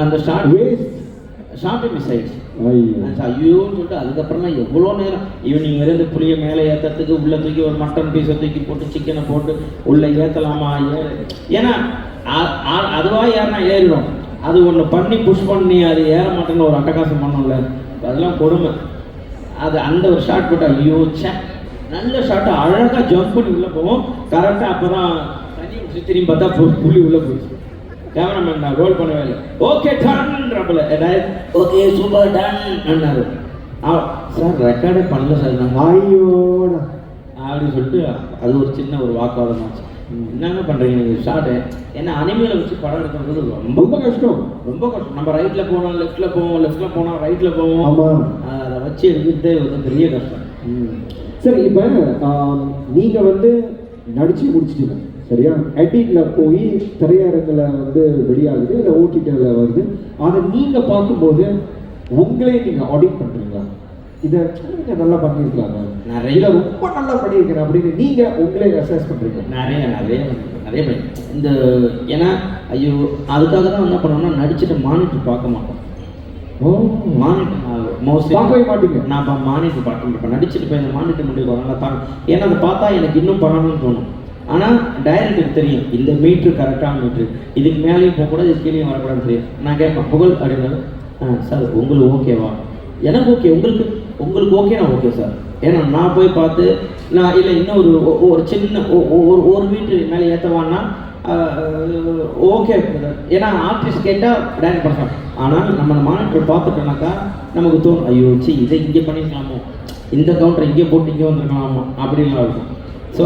அந்த ஷார்ட்டே மிஸ் ஆயிடுச்சு. ஐயோன்னு சொல்லிட்டு அதுக்கப்புறமா எவ்வளோ நேரம் ஈவினிங் வரைந்து புளியை மேலே ஏற்றுறதுக்கு உள்ளே தூக்கி ஒரு மட்டன் பீஸை தூக்கி போட்டு சிக்கனை போட்டு உள்ளே ஏற்றலாமா? ஏன்னா அதுவாக ஏறினா ஏறிடும், அது ஒன்று பண்ணி புஷ் பண்ணி அது ஏற மாட்டேன்னு ஒரு அட்டகாசம் பண்ணோம்ல, அதெல்லாம் கொடுமை. அது அந்த ஒரு ஷாட் போட்டு ஐயோ சே, நல்ல ஷாட்டு, அழகாக ஜம்ப் பண்ணி உள்ளே போவோம். கரெக்டாக அப்போ தான் தண்ணி குடிச்சு திரும்பி பார்த்தா புளி உள்ளே போயிடுச்சு. கேமராமேன் நான் ரோல் பண்ணவே இல்லை. ஓகே டன்ன்றப்பல ஓகே சூப்பர் டன் அண்ணாரு. சார் ரெக்கார்டே பண்ணல சார் நான். ஐயோடா அப்படின்னு சொல்லிட்டு அது ஒரு சின்ன ஒரு வாக்குவாதம் ஆச்சு. என்னங்க பண்ணுறீங்க நீங்கள் ஷார்ட்டு? ஏன்னா அனிமையில் வச்சு படம் எடுக்கிறது ரொம்ப கஷ்டம். நம்ம ரைட்டில் போனோம், லெஃப்ட்டில் போனால் ரைட்டில் போவோம். ஆமாம், அதை வச்சு எடுக்கிறதே வந்து பெரிய கஷ்டம். சரி. இப்போ நீங்கள் வந்து நடிச்சு முடிச்சிட்டீங்க சரியா? எடிட்ல போய் திரையரங்கில் வந்து வெளியாகுது, இல்லை ஓடிடியில் வருது. அதை நீங்கள் பார்க்கும்போது உங்களே நீங்கள் ஆடிட் பண்ணுறீங்களா? இதை நல்லா பண்ணியிருக்கலாங்க, நிறைய ரொம்ப நல்லா பண்ணியிருக்கிறேன் அப்படின்னு நீங்கள் உங்களே அசஸ் பண்ணுறீங்க? நிறைய இந்த ஏன்னா ஐயோ அதுக்காக தான் என்ன பண்ணோம்னா நடிச்சுட்டு மானிட்டர் பார்க்க மாட்டோம். மானிட்டர் மோஸ்ட்லி பார்க்கவே மாட்டீங்க? நான் மானிட்டர் பார்க்க நடிச்சுட்டு போய் இந்த மானிட்டர் முடிவு நல்லா பார்க்க. ஏன்னா அதை பார்த்தா எனக்கு இன்னும் பண்ணணும்னு தோணும். ஆனால் டைரக்டருக்கு தெரியும் இந்த மீட்ரு கரெக்டான மீட்ரு, இதுக்கு மேலேயும் போகக்கூடாது, இது கீழே வரக்கூடாதுன்னு தெரியும். நான் கேட்பேன் புகழ் அப்படின்னாரு, சார் உங்களுக்கு ஓகேவா? எனக்கு ஓகே, உங்களுக்கு ஓகே, நான் ஓகே சார். ஏன்னா நான் போய் பார்த்து நான் இல்லை இன்னும் ஒரு சின்ன ஒரு மீட்ரு மேலே ஏற்றவான்னா ஓகே. ஏன்னா ஆர்டிஸ்ட் கேட்டால் டைரக்ட் பண்ணுறாங்க. ஆனால் நம்ம மானிட்டர் பார்த்துட்டோம்னாக்கா நமக்கு தோணும் ஐயோ சி இதை இங்கே பண்ணியிருக்கலாமோ, இந்த கவுண்டரை இங்கே போட்டு இங்கே வந்துருக்கலாமோ அப்படின்லாம் இருக்கும். ஸோ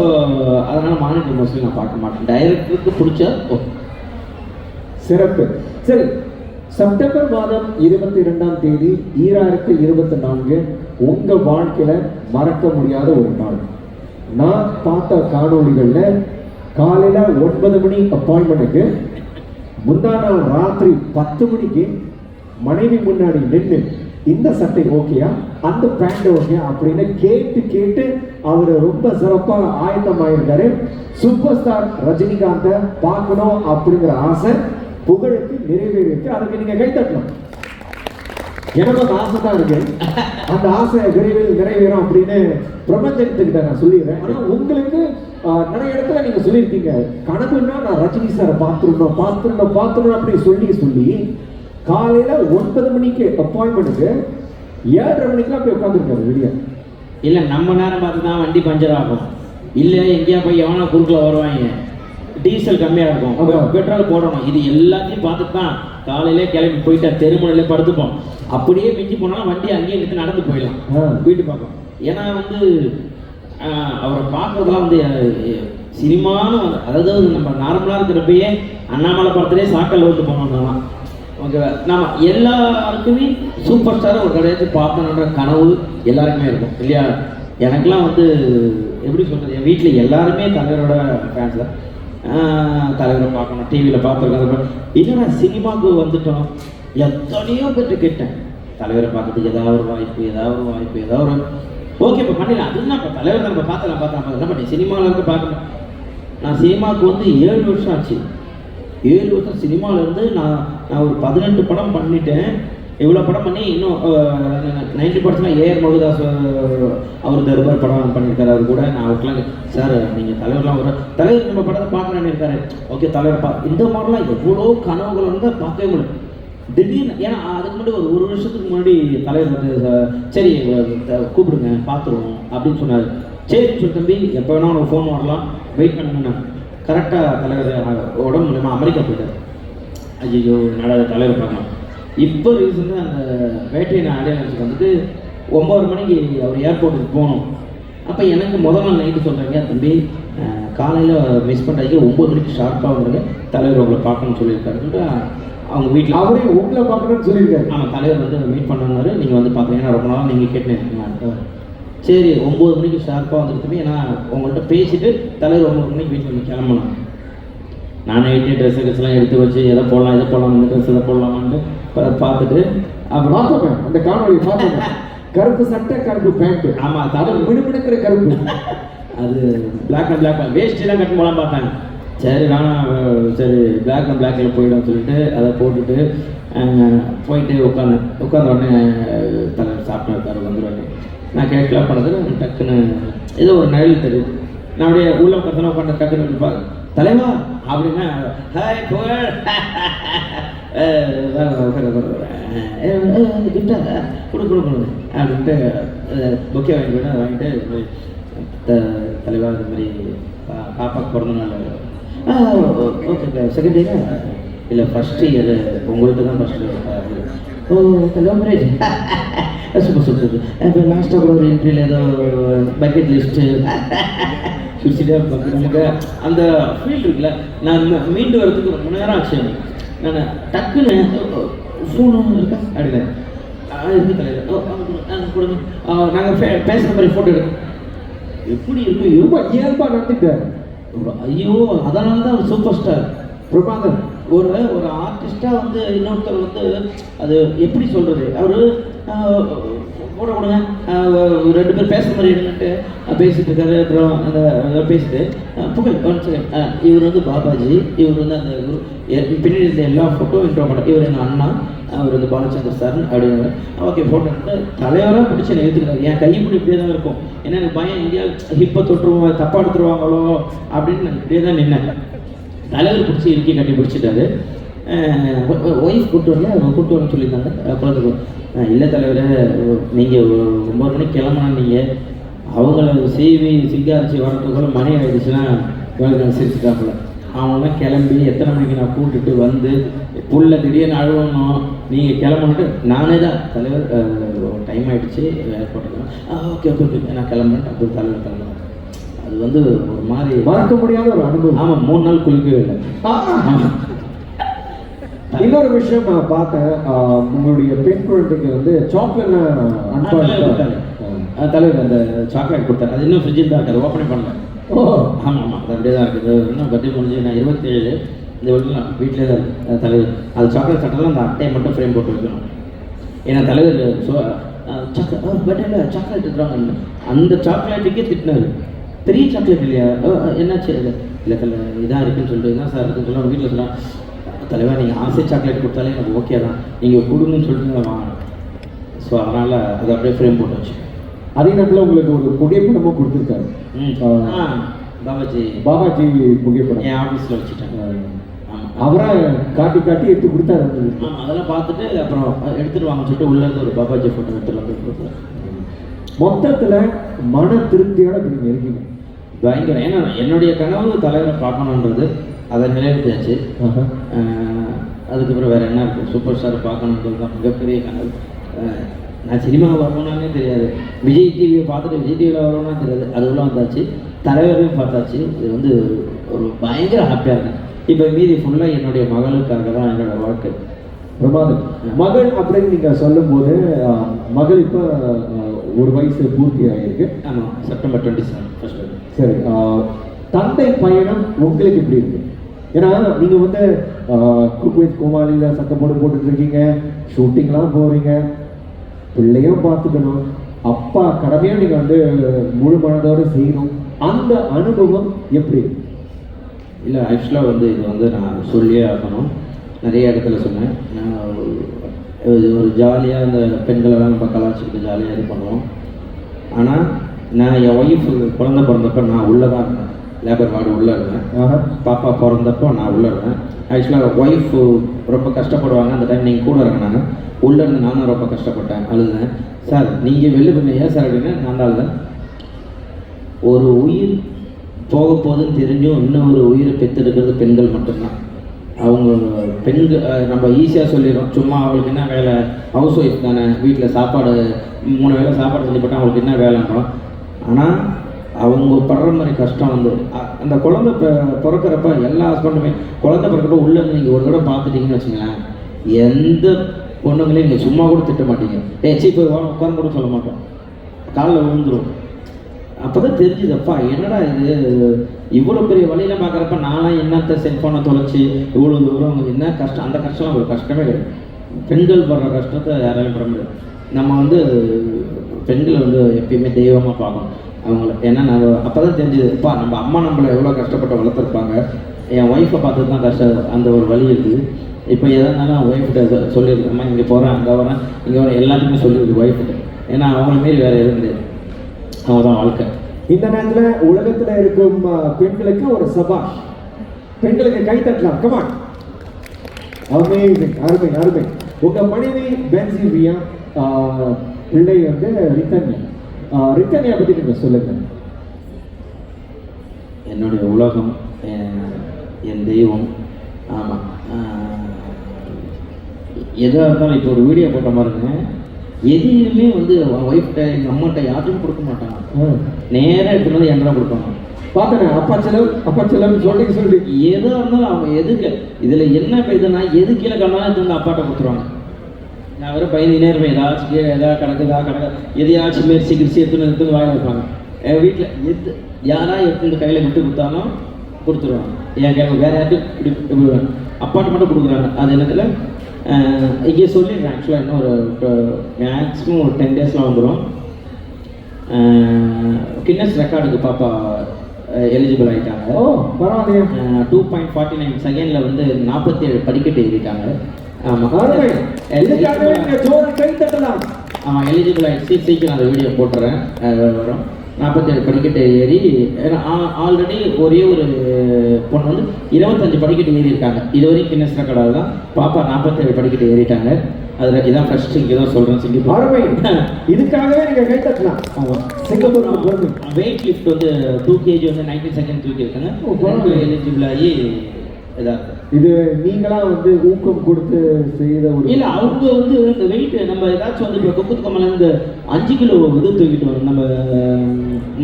அதனால் மானிட்டர் மோஸ்ட்லி நான் பார்க்க மாட்டேன். டைரக்டருக்கு பிடிச்சா ஓகே. சிறப்பு. சரி, செப்டம்பர் மாதம் 22ஆம் தேதி 2024 உங்கள் வாழ்க்கையில் மறக்க முடியாத ஒரு நாள். நான் பார்த்த காணொளிகளில் காலையில் 9 மணி அப்பாயின்மெண்ட்டுக்கு, முந்தா நாள் ராத்திரி 10 மணிக்கு மனைவி முன்னாடி நின்று இந்த சட்டை ஓகேயா, அந்த பேண்ட் ஓகேயா அப்படின்னு கேட்டு அவர் ரொம்ப சிறப்பா ஆயத்தமாயிருக்காரு. சூப்பர் ஸ்டார் ரஜினிகாந்தை பார்க்கணும் அப்படிங்கிற ஆசை புகழுக்கு நிறைவேறிருக்கு. அதுக்கு நீங்க கை தட்டணும். எனக்கு அந்த ஆசை தான் இருக்கு. அந்த ஆசை விரைவில் நிறைவேறும் அப்படின்னு பிரபஞ்சத்துக்கிட்ட நான் சொல்லிடுறேன். ஆனா உங்களுக்கு நிறைய இடத்துல நீங்க சொல்லியிருக்கீங்க, கனவுன்னா நான் ரஜினி சாரை பார்த்துடணும் அப்படின்னு சொல்லி காலையில 9 மணிக்கு அப்பாயின்மெண்ட்டுக்கு 7:30 மணிக்கெல்லாம் போய் உட்காந்துருக்காரு வெளியே. இல்லை நம்ம நேரம் பார்த்து தான் வண்டி பஞ்சர் ஆகும், இல்லை எங்கேயா போய் எவனா குறுக்கில் வருவாங்க, டீசல் கம்மியாக இருக்கும், பெட்ரோல் போடணும், இது எல்லாத்தையும் பார்த்துட்டு தான் காலையிலே கிளம்பி போயிட்டா தெருமுனையிலே படுத்துப்போம். அப்படியே மிஞ்சி போனாலும் வண்டி அங்கேயே நிறுத்தி நடந்து போயிடலாம் வீட்டு பார்க்கலாம். ஏன்னா வந்து அவரை பார்க்கறதுலாம் வந்து சினிமான்னு அதாவது நம்ம நார்மலாக இருக்கிறப்பயே அண்ணாமலை படத்திலே சாக்கல் வந்து போனோம்னாலாம் ஓகேவா. நம்ம எல்லாருக்குமே சூப்பர் ஸ்டாரை ஒரு கடையாச்சும் பார்க்கணுன்ற கனவு எல்லாருக்குமே இருக்கும் இல்லையா. எனக்கெல்லாம் வந்து எப்படி சொல்கிறது, என் வீட்டில் எல்லாருமே தலைவரோட ஃபேன்ஸ் தான். தலைவரை பார்க்கணும், டிவியில் பார்த்துருக்கேன். இல்லைனா சினிமாவுக்கு வந்துட்டோம், எத்தனையோ பேர்ட்டு கேட்டேன் தலைவரை பார்க்கறதுக்கு ஏதாவது ஒரு வாய்ப்பு ஓகே இப்போ பண்ணிடலாம். அதுதான் இப்போ தலைவர் நம்ம பார்த்தலாம் என்ன பண்ணி சினிமாவில் இருந்து பார்க்கணும். நான் சினிமாவுக்கு வந்து 7 வருஷம் ஆச்சு. 7 வருஷம் சினிமாவிலேருந்து நான் ஒரு 18 படம் பண்ணிட்டேன். இவ்வளோ படம் பண்ணி இன்னும் 90% ஏஆர் முருகதாஸ் அவர் தர்பார் படம் பண்ணியிருக்காரு. அவர் கூட நான் அவருக்குலாம் சார் நீங்கள் தலைவர்லாம் தலைவர் நம்ம படத்தை பார்க்கணுன்னு இருக்காரு. ஓகே தலைவர் இந்த மாதிரிலாம் எவ்வளோ கனவுகள் வந்து பார்க்கவே முடியும். திடீர்னு ஏன்னா அதுக்கு முன்னாடி ஒரு வருஷத்துக்கு முன்னாடி தலைவர் வந்து சரி கூப்பிடுங்க பார்த்துருவோம் அப்படின்னு சொன்னார். சரின்னு சொல்லி தம்பி எப்போ வேணால் உனக்கு ஃபோன் வரலாம், வெயிட் பண்ணுங்கண்ணா. கரெக்டாக தலைவர் உடம்பு மூலமாக அமெரிக்கா போயிட்டார். ஐயோ நடாத தலைவர் பார்க்கலாம். இப்போ ரீசெண்டாக அந்த வேட்டையை அடையாளத்துக்கு வந்துட்டு 9 மணிக்கு அவர் ஏர்போர்ட்டுக்கு போகணும். அப்போ எனக்கு முதல் நாள் நைட்டு சொல்கிறாங்க, தம்பி காலையில் மிஸ் பண்ணுறதுக்கு 9 மணிக்கு ஷார்ப்பாக வந்துருங்க, தலைவர் உங்களை பார்க்கணும்னு சொல்லியிருக்காருன்ட்டு அவங்க வீட்டில் அவரே உங்களை பார்க்கணும்னு சொல்லியிருக்காரு. ஆமாம் தலைவர் வந்து மீட் பண்ணாரு, நீங்கள் வந்து பார்க்குறீங்கன்னா ரொம்ப நாளாக நீங்கள் கேட்டுன்னு இருக்கீங்க. சரி 9 மணிக்கு ஷார்ப்பாக வந்துருக்குமே, ஏன்னா உங்கள்கிட்ட பேசிட்டு தலைவர் 9 மணிக்கு வீட்டில் வந்து கிளம்பணும். நானே ட்ரெஸ்ஸெல்லாம் எடுத்து வச்சு எதை போடலாம் இந்த ட்ரெஸ் எதை போடலாமான்னு பார்த்துட்டு அப்புறம் பார்ப்பேன் அந்த காணொலி பார்ப்பேன். கருப்பு சட்டை கருப்பு பேண்ட்டு. ஆமாம் அது விடுவிடுக்கிற கருப்பு. அது பிளாக் அண்ட் பிளாக் வேஸ்டெல்லாம் கட்டு போகலாம் பார்த்தேன். சரி சரி பிளாக் அண்ட் பிளாக்கில் போயிடும் சொல்லிட்டு அதை போட்டுட்டு போயிட்டு உட்காந்த உடனே தலைவர் சாப்பிட்டு இருக்காரு வந்துடுவாங்க. நான் கேட்கலாம் பண்ணது டக்குன்னு ஏதோ ஒரு நிழல் தெரியுது. நான் அப்படியே உள்ள உட்காந்து உட்காந்து டக்குன்னு இருப்பாங்க தலைவா அப்படின்னா ஹாய் புகழ் கிஃப்டா கொடு அப்படின்ட்டு பொக்கே வாங்கிட்டு தலைவா இந்த மாதிரி பாப்பாக்கு பிறந்த நாள் ஓகே செகண்ட் இயரா இல்லை ஃபஸ்ட் இயர் உங்கள்கிட்ட தான் ஃபஸ்ட் இயர். ஓ லவ் மேரேஜ் சூப்பர் சொல்கிறது. இப்போ லாஸ்ட்டாக கூட ஒரு இன்டர்வியூவில் ஏதோ பக்கெட் லிஸ்ட்டு சுடிச்சிட்டே நமக்கு அந்த ஃபீல்டு இருக்குல்ல. நான் மீண்டு வரதுக்கு ரொம்ப நேரம் ஆச்சு. நான் டக்குன்னு ஃபோனு இருக்கா அப்படின்னா இருக்கு தலைவர் கொடுங்க நாங்கள் பேசுகிற மாதிரி ஃபோட்டோ எடுக்கணும். எப்படி இருக்கும் ரொம்ப இயல்பாக நடந்துட்டார். ஐயோ அதனால தான் ஒரு சூப்பர் ஸ்டார் பிரபாகர் ஒரு ஆர்டிஸ்டாக வந்து இன்னொருத்தர் வந்து அது எப்படி சொல்கிறது, அவர் போட கொடுங்க 2 பேர் பேசுகிற மாதிரி எடுத்துட்டு பேசிகிட்டு இருக்காரு. அப்புறம் அந்த பேசிட்டு புகழ் 1 செகண்ட் இவர் வந்து பாபாஜி, இவர் வந்து அந்த பின்னாடி இருந்த எல்லா ஃபோட்டோ இன்ட்ரோ பண்ண இவர் எங்கள் அண்ணா, அவர் வந்து பாலச்சந்தர் சார் அப்படின்னு ஓகே ஃபோட்டோ எடுத்து தலைவராக பிடிச்சி என்னை எடுத்துக்கிறாரு. என் கை இப்படி இப்படியே தான் இருக்கும். ஏன்னா எனக்கு பயம் எங்கேயா ஹிப்பை தொட்டுருவோம் தப்பாக எடுத்துருவாங்களோ அப்படின்னு நான் இப்படியே தான் நின்னேன். தலைவர் பிடிச்சி இறுக்கி கட்டி பிடிச்சிட்டாரு. ஒய்ஃப் கூப்பிட்டு வரணும்னு சொல்லியிருந்தாங்க. குழந்தைக்கு இல்லை தலைவரை நீங்கள் 9 மணிக்கு கிளம்புனா நீங்கள் அவங்கள சீவி சிங்காரிச்சு வரதுக்குள்ள மணி ஆகிடுச்சுன்னா வேலை சிரிச்சுட்டாப்புல. அவங்களாம் கிளம்பி எத்தனை மணிக்கு நான் கூப்பிட்டுட்டு வந்து புள்ள திடீர்னு அழுவணும் நீங்கள் கிளம்புன்ட்டு நானே தான் தலைவர் டைம் ஆகிடுச்சு ஏர்போர்ட்டுக்கு ஓகே நான் கிளம்புறேன் அப்படி தலைவர் கிளம்புறேன். அது வந்து ஒரு மாதிரி மறக்க முடியாத ஒரு அனுபவம். ஆமாம் 3 நாள் குளிக்கவே இல்லை. இன்னொரு விஷயம் நான் பார்த்தேன், உங்களுடைய பெண் குழந்தைக்கு வந்து சாக்லேட் தலைவர் அந்த சாக்லேட் கொடுத்தாரு. அது இன்னும் ஃப்ரிட்ஜில் தான் இருக்காது, ஓப்பனே பண்ணல. ஓ ஆமாம் அது அப்படியே தான் இருக்குது. இன்னும் பற்றி முடிஞ்சு நான் 27 இந்த வீட்டிலே தான் இருக்கு தலைவர். அது சாக்லேட் சாப்பிட்டாலும் அந்த அட்டையை மட்டும் ஃப்ரேம் போட்டு வைக்கணும். ஏன்னா தலைவர் சாக்லேட் சாக்லேட் இருக்கிறாங்க, அந்த சாக்லேட்டுக்கே திட்டினார். பெரிய சாக்லேட் இல்லையா, என்னாச்சு இல்லை இல்லை இதாக இருக்குன்னு சொல்லிட்டு என்ன சார் இருக்குன்னு சொல்லி வீட்டில் சொன்னால், தலைவர் நீங்கள் ஆசை சாக்லேட் கொடுத்தாலே எனக்கு ஓகே தான், நீங்கள் கொடுங்கன்னு சொல்லிட்டு நான் வாங்கினேன். ஸோ அதனால் அதை அப்படியே ஃப்ரேம் போட்டு வச்சு. அதே நேரத்தில் உங்களுக்கு ஒரு புகைப்படமும் கொடுத்துருக்காரு. பாபாஜி புகைப்படம் என் ஆஃபீஸில் வச்சுட்டேன். அவரை காட்டி காட்டி எடுத்து கொடுத்தாரு. அதெல்லாம் பார்த்துட்டு அப்புறம் எடுத்துகிட்டு வாங்க சொல்லிட்டு உள்ளேருந்து ஒரு பாபாஜி ஃபோட்டோ எடுத்துலாம் போய் கொடுத்தாரு. மொத்தத்தில் மன திருப்தியோட நீங்கள் இருக்கீங்க. பயங்கரம். ஏன்னா என்னுடைய கனவு தலைவரை பார்க்கணுன்றது அதை நிறைவேற்றியாச்சு. அதுக்கப்புறம் வேறு என்ன இருக்கும், சூப்பர் ஸ்டார் பார்க்கணுன்றது தான் மிகப்பெரிய கனவு. நான் சினிமா வரணும்னாலே தெரியாது, விஜய் டிவியை பார்த்துட்டு விஜய் டிவியில் வரணும்னா தெரியாது, அதுவெல்லாம் வந்தாச்சு. தலைவரையும் பார்த்தாச்சு. இது வந்து ஒரு பயங்கர ஹாப்பியாக இருக்கேன். இப்போ மீதி ஃபுல்லாக என்னுடைய மகளுக்காக தான் என்னோட வாழ்க்கை. பிரமாதம். மகள் அப்படின்னு நீங்கள் சொல்லும்போது மகள் இப்போ 1 வயசு பூர்த்தி ஆகியிருக்கு. ஆமாம், செப்டம்பர் 27 ஃபர்ஸ்ட். சரி, தந்தை பயணம் உங்களுக்கு எப்படி இருக்கு? ஏன்னா நீங்கள் வந்து குக் வித் கோமாளியில் சத்தம் போட்டுட்டு இருக்கீங்க, ஷூட்டிங்லாம் போகிறீங்க, பிள்ளையும் பார்த்துக்கணும், அப்பா கடமையாக நீங்கள் வந்து முழு மனதோடு செய்யணும். அந்த அனுபவம் எப்படி இருக்கு? இல்லை, ஆக்சுவலாக வந்து இது வந்து நான் சொல்லியே ஆகணும். நிறைய இடத்துல சொன்னேன். நான் ஒரு ஜாலியாக இந்த பெண்களெல்லாம் நம்ம கலாச்சிக்கிட்டு ஜாலியாக இது பண்ணுவோம். ஆனால் நான் என் ஒய்ஃப் குழந்தை பிறந்தப்போ நான் உள்ளே தான் இருந்தேன், லேபர் வார்டு உள்ளே இருந்தேன். பாப்பா பிறந்தப்போ நான் உள்ளே இருந்தேன். ஆக்சுவலாக ஒய்ஃப் ரொம்ப கஷ்டப்படுவாங்க, அந்த டைம் நீங்கள் கூட இருந்தாங்க. உள்ளே இருந்து நானும் ரொம்ப கஷ்டப்பட்டேன், அழுதேன். சார் நீங்கள் வெளில பண்ண ஏன் சார் அப்படின்னு நான் தான் அழுதேன். ஒரு உயிர் போக போகுதுன்னு தெரிஞ்சும் இன்னொரு உயிரை பெற்றெடுக்கிறது பெண்கள் மட்டும்தான். அவங்க பெண்கள் நம்ம ஈஸியாக சொல்லிடுறோம், சும்மா அவங்களுக்கு என்ன வேலை, ஹவுஸ் ஒய்ஃப் தானே, வீட்டில் சாப்பாடு 3 வேளை சாப்பாடு செஞ்சு போட்டால் அவங்களுக்கு என்ன வேலைன்றோம். ஆனால் அவங்க படுற மாதிரி கஷ்டம் வந்து அந்த குழந்தை பிறக்கிறப்ப எல்லா ஹஸ்பண்டுமே குழந்தை பிறக்கிறப்ப உள்ளே நீங்கள் ஒரு தடவை பார்த்துட்டீங்கன்னு வச்சுங்களேன், எந்த பொண்ணுங்களையும் நீங்கள் சும்மா கூட திட்ட மாட்டீங்க. சீப்பு உட்கார கூட சொல்ல மாட்டோம், காலில் விழுந்துடும். அப்போ தான் தெரிஞ்சுதப்பா என்னடா இது, இவ்வளோ பெரிய வழியில் பார்க்குறப்ப நான்லாம் என்னத்தை செல்ஃபோனை தொலைச்சி இவ்வளோ தூரம் என்ன கஷ்டம், அந்த கஷ்டம் ஒரு கஷ்டமே கிடையாது. பெண்கள் படுற கஷ்டத்தை யாராலையும் பட முடியாது. நம்ம வந்து பெண்களை வந்து எப்பயுமே தெய்வமாக பார்க்கணும் அவங்கள. ஏன்னா நான் அப்போ தான் தெரிஞ்சுதுப்பா நம்ம அம்மா நம்மளை எவ்வளோ கஷ்டப்பட்டு வளர்த்துருப்பாங்க. என் ஒய்ஃபை பார்த்துட்டு தான் கஷ்டம், அந்த ஒரு வழி இருக்குது. இப்போ எதனாலும் ஒய்ஃப்கிட்ட சொல்லியிருக்கேம்மா, இங்கே போகிறேன் அங்கே வரேன் இங்கே வரேன் எல்லாத்துக்குமே சொல்லியிருக்கு ஒய்ஃப்கிட்ட. ஏன்னா அவங்கள மாரி வேறு எதுவும் கிடையாது, அவங்க தான் வாழ்க்கை. இந்த நேரத்தில் உலகத்தில் இருக்கும் பெண்களுக்கு ஒரு சபா, பெண்களுக்கு கை தட்டலாம். கமான், அமேசிங், அருமை அருமை. உங்கள் மனைவி பென்சிவியா, பிள்ளை வந்து ரித்தன்யா. ரித்தன்யா பற்றி நீங்கள் சொல்லுங்க. என்னுடைய உலகம், என் தெய்வம். ஆமாம், எதாக இருந்தாலும் இப்போ ஒரு வீடியோ போட்ட மாதிரிங்க, எதையுமே வந்து ஒய்ஃப்கிட்ட எங்கள் அம்மாட்ட யாருக்கும் கொடுக்க மாட்டாங்க, நேராக எடுத்துகிட்டு வந்து என்கிட்ட கொடுப்பாங்க. பார்த்தேன், அப்பா செலவு சொல்லி எதாக இருந்தாலும் அவங்க எதுக்கு இதில் என்ன இதுனா எது கீழே கண்ணாலும் எடுத்து வந்து அப்பாட்ட கொடுத்துருவாங்க. நான் வேறு பயந்துனே இருப்பேன், ஏதாச்சும் கீழே எதாவது கிடக்கு எதையாச்சும் மாரி சிகிச்சை எடுத்துன்னு வாங்க வைப்பாங்க. என் வீட்டில் எது யாராக எடுத்து கையில் விட்டு கொடுத்தாலும் கொடுத்துருவாங்க. என் கையில் வேறு யார்ட்டும் இப்படி அப்பாட்ட மட்டும் கொடுக்குறாங்க. அது என்னதில் இங்கே சொல்லிடுறேன். ஆக்சுவலாக இன்னும் ஒரு மேக்ஸிமம் ஒரு 10 daysலாம் வந்துடும். கின்னஸ் ரெக்கார்டுக்கு பாப்பா எலிஜிபிள் ஆகிட்டாங்க. ஓ பரவாயில்லையா. 2.49 செகண்டில் வந்து 47 படிக்கட்டு ஏறிட்டாங்க. ஆமாம், ஆமாம் எலிஜிபிள் ஆகிடுச்சு. சீக்கிரம் அந்த வீடியோ போட்டுறேன், வரும். 47 படிக்கட்டு ஏறி, ஆல்ரெடி ஒரே ஒரு பொண்ணு வந்து 25 படிக்கட்டு ஏறி இருக்காங்க. இது வரைக்கும் கின்னஸ் ரெக்கார்டாக தான் பாப்பா 47 படிக்கட்டு ஏறிட்டாங்க. அதில் இதான் ஃபர்ஸ்ட். இங்கே தான் சொல்கிறேன், சிங்கப்பூர். இதுக்காகவே நீங்கள் கை தட்டலாம். ஆமாம், சிங்கப்பூர் வெயிட் லிஃப்ட் வந்து 2 kg வந்து 19 செகண்ட் தூக்கி இருக்காங்க. எலிஜிபிள் ஆகி இதாக இது நீங்களா வந்து ஊக்கம் கொடுத்து செய்த ஒரு இல்லை, அவங்க வந்து இந்த வெயிட் நம்ம ஏதாச்சும் வந்து இப்போ கொக்குத்து கம்மல இந்த 5 கிலோ இது தூக்கிட்டு வரும். நம்ம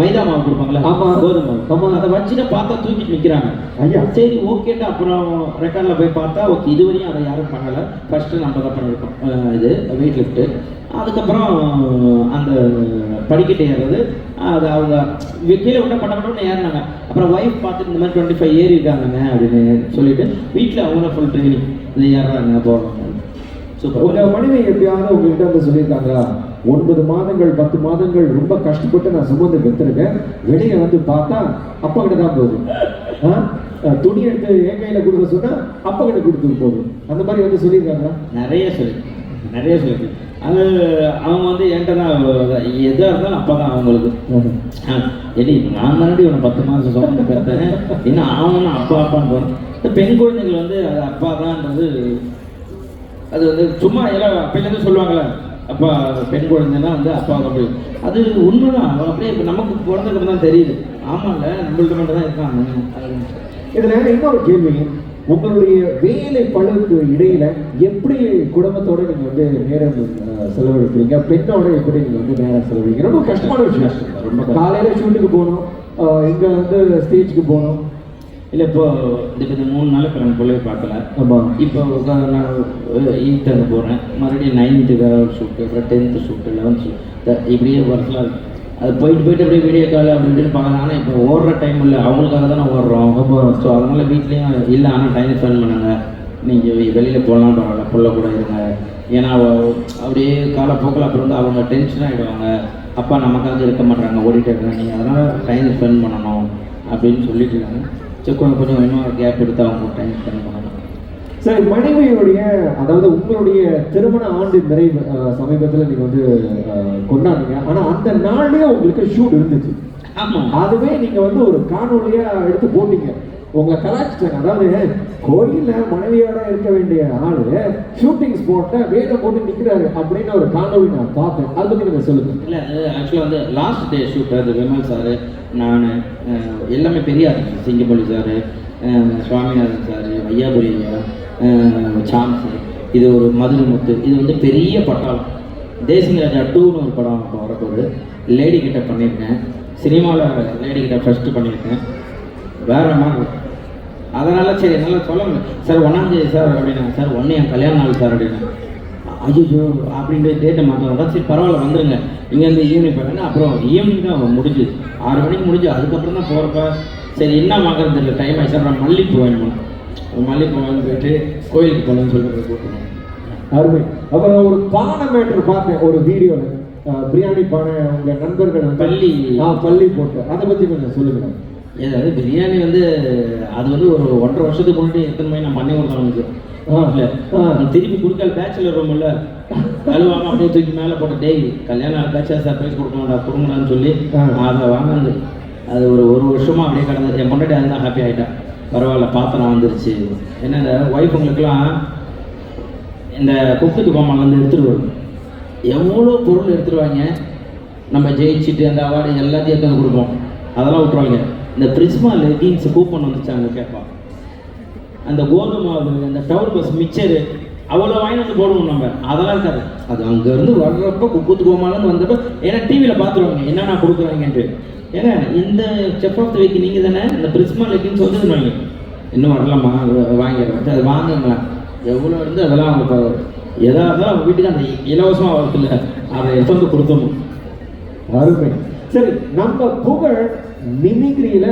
மைதா மாவு கொடுப்பாங்களே, கோதுமை மாவு, அதை வச்சுட்டு பார்த்தா தூக்கிட்டு நிற்கிறாங்க. ஐயா சரி ஓகேட்டு அப்புறம் ரெக்கார்டில் போய் பார்த்தா ஓகே, இதுவரையும் அதை யாரும் பண்ணலை, ஃபர்ஸ்ட்டு நம்ம தான் பண்ணியிருக்கோம் இது வெயிட் லிஃப்ட்டு. அதுக்கப்புறம் அந்த படிக்கட்டு ஏறுறது, அது அவங்க கீழே விட்ட பட்டப்பட்டோன்னு ஏறினாங்க. அப்புறம் ஒய்ஃப் பார்த்துட்டு இந்த மாதிரி 25 ஏறி இருக்காங்கங்க அப்படின்னு சொல்லிட்டு வீட்டில் அவங்கள ஃபுல் ட்ரைனிங் இது ஏறுறாங்க போகிறாங்க. சூப்பர். உங்க மனைவி எப்படியாவது உங்ககிட்ட வந்து சொல்லியிருக்காங்களா, 9 மாதங்கள் 10 மாதங்கள் ரொம்ப கஷ்டப்பட்டு நான் சுமந்து பெற்றிருக்கேன், வெளியே வந்து பார்த்தா அப்பா கிட்ட தான் போகுது, துணி எடுத்து என் கையில கொடுக்க சொன்னா அப்பா கிட்ட கொடுத்துட்டு போகுது, அந்த மாதிரி வந்து சொல்லியிருக்காங்களா? நிறைய சொல்லியிருக்கு. அது அவங்க வந்து என்கிட்ட தான் எதாக இருந்தாலும் அப்பா தான் அவங்களுக்கு. எடி நான் தானடி உன்னை 10 மாதம் சொல்ல பெற்றேன், ஏன்னா அவங்க அப்பா அப்பான்னு போகிறேன். இந்த பெண் குழந்தைகள் வந்து அது அப்பா தான்ன்றது அது வந்து சும்மா எல்லாம் அப்பையிலேருந்து சொல்லுவாங்களே, அப்பா பெண் குழந்தைன்னா வந்து அப்பா அப்படி, அது உண்மைதான். அவங்க அப்படியே இப்போ நமக்கு பிறந்ததுக்கு தான் தெரியுது. ஆமாம்ல, நம்மள்ட்ட மட்டும் தான் இருக்காங்க. இதுல இன்னொரு கேள்வி, உங்களுடைய வேலை பழுவுக்கு இடையில எப்படி குடும்பத்தோட நீங்க வந்து நேரம் செலவழிக்கிறீங்க, பெண்ணோட எப்படி நீங்க வந்து நேரம் செலவழிக்கிறீங்க? ரொம்ப கஷ்டமான விஷயம். ரொம்ப காலையில ஷூட்டுக்கு போகணும், இங்க வந்து ஸ்டேஜுக்கு போகணும். இல்லை இப்போ இந்த 3 நாளைக்கு நான் பிள்ளைய பார்க்கல. ஆமாம். இப்போ நான் 8th போகிறேன், மறுபடியும் 9th ஷூட்டு, அப்புறம் 10th ஷூட்டு, 11th ஷூட், இப்படியே வருஷம் அது போயிட்டு அப்படியே வீடியோ கால் அப்படின்னு பார்க்கலாம். ஆனால் இப்போ ஓடுற டைம் இல்லை, அவங்களுக்காக தானே ஓடுறோம். ஸோ அதனால் வீட்லேயும் இல்லை, ஆனால் டைம் ஸ்பெண்ட் பண்ணுங்க, நீங்கள் வெளியில் போகலாம் பரவாயில்ல, புள்ள கூட இருங்க. ஏன்னா அப்படியே காலப்போக்கில் அப்புறம் வந்து அவங்க டென்ஷன் ஆகிடுவாங்க, அப்பா நமக்காக இருக்க மாட்டாங்க, ஓடிட்டே இருக்காங்க, நீங்கள் அதனால் டைம் ஸ்பெண்ட் பண்ணணும் அப்படின்னு சொல்லிட்டு இருக்காங்க. சரி, கொஞ்சம் இன்னும் கேப் எடுத்து அவங்க டைம் ஸ்பெண்ட் பண்ணணும். சரி, மனைவியுடைய அதாவது உங்களுடைய திருமண ஆண்டு நிறைவு சமீபத்தில் நீங்கள் வந்து கொண்டாடுங்க, ஆனால் அந்த நாள்லேயே உங்களுக்கு ஷூட் இருந்துச்சு. ஆமாம். அதுவே நீங்கள் வந்து ஒரு காணொலியாக எடுத்து போட்டீங்க, உங்களை கலாச்சிட்டாங்க. அதாவது கோயிலில் மனைவியோட இருக்க வேண்டிய ஆள் ஷூட்டிங் ஸ்பாட்டில் வேலை போட்டு நிற்கிறாரு அப்படின்னு ஒரு காணொலி நான் பார்த்தேன். அதை பற்றி நீங்கள் சொல்லுங்கள். இல்லை, அது ஆக்சுவலாக வந்து லாஸ்ட் டே ஷூட், அது விமல் சார், நான் எல்லாமே பெரிய artist, Singappalli sir, Swaminathan sir, Vaiyapuri ஐயா, சாம்ஸ், இது ஒரு மதுரமுத்து, இது வந்து பெரிய பட்டாளம். தேசிங்க ராஜா 2ன்னு ஒரு படம் இப்போ வரப்போகுது, லேடி கிட்ட பண்ணியிருக்கேன், சினிமாவில் லேடி கிட்ட ஃபஸ்ட்டு பண்ணியிருக்கேன், வேற மாதிரி. அதனால் சரி என்னால் சொல்ல முடியல. சார் 1ஆம் தேதி சார் அப்படின்னா, சார் 1 என் கல்யாண நாள் சார் அப்படின்னா, ஐயோ அப்படின்ட்டு டேட்டை மாற்றோம். சரி பரவாயில்ல வந்துடுங்க, இங்கேருந்து ஈவினிங் போகிறேன்னா, அப்புறம் ஈவினிங் தான் முடிஞ்சுது, 6 மணிக்கு முடிஞ்சு. அதுக்கப்புறம் தான் போகிறப்ப சரி என்ன வாங்குறது இல்லை, டைம் ஆகிடுச்சு. அப்புறம் மல்லிப்பூ வாங்கணும், மல்லிப்பூ வாங்கி போயிட்டு கோயிலுக்கு போகணும்னு சொல்லிட்டு போட்டுருவோம். அருமை. அப்புறம் ஒரு பானை மேட்டர் பார்த்தேன் ஒரு வீடியோவில், பிரியாணி பானை உங்கள் நண்பர்கள் பள்ளி போட்டு, அதை பற்றி கொஞ்சம் சொல்லுங்க. ஏதாவது பிரியாணி வந்து அது வந்து ஒரு 1.5 வருஷத்துக்கு முன்னாடி எத்தனை மணி நான் பண்ணி கொடுத்தேன் இல்லை, திருப்பி கொடுக்கல, பேச்சுலர் ரூம் இல்லை, கழுவாமல் அப்படியே தூக்கி மேலே போட்ட, டேய் கல்யாணம் பேச்சுலர் சர்ப்ரைஸ் கொடுக்கணும்டான்னு சொல்லி அதை வாங்கினது. அது ஒரு வருஷமாக அப்படியே கிடந்தது. என் பொண்டாட்டி அதுதான் ஹாப்பி ஆகிட்டேன், பரவாயில்ல பாத்திரம் வந்துருச்சு. ஏன்னா இந்த ஒய்ஃபுங்களுக்கெல்லாம் இந்த குக்கு கோமால் வந்து எடுத்துகிட்டு வரும், எவ்வளோ பொருள் எடுத்துருவாங்க, நம்ம ஜெயிச்சுட்டு அந்த அவார்டு எல்லாத்தையும் எடுத்து கொடுப்போம், அதெல்லாம் விட்டுருவாங்க. இந்த பிரிஸ்மா லெகின்ஸ் கூப்பன் வந்துச்சாங்க கேட்பான், அந்த கோதுமை அந்த டவுன் பஸ் மிக்சரு அவ்வளோ வாங்கி வந்து போடுவோம் நம்ம, அதெல்லாம் இருக்காது. அது அங்கேருந்து வர்றப்போ குக்குத்து கோமாலேருந்து வந்தப்போ, ஏன்னா டிவியில் பார்த்துருவாங்க என்னென்ன கொடுக்குறாங்கன்ட்டு. ஏன்னா இந்த செஃப் ஆஃப் த வீக் நீங்கள் தானே இந்த பிரிஸ்மா லெகின்ஸ் வந்துருவாங்க, இன்னும் வரலாமா வாங்கிடுறேன், அது வாங்குங்களேன் எவ்வளோ இருந்து அதெல்லாம் அவங்க எதாக இருந்தாலும் அவங்க வீட்டுக்கு அந்த இலவசமாக வரதில்ல, அதை எடுத்து வந்து கொடுத்தோம். அருமை. சரி, நம்ம புகழ் மிமிக்ரியில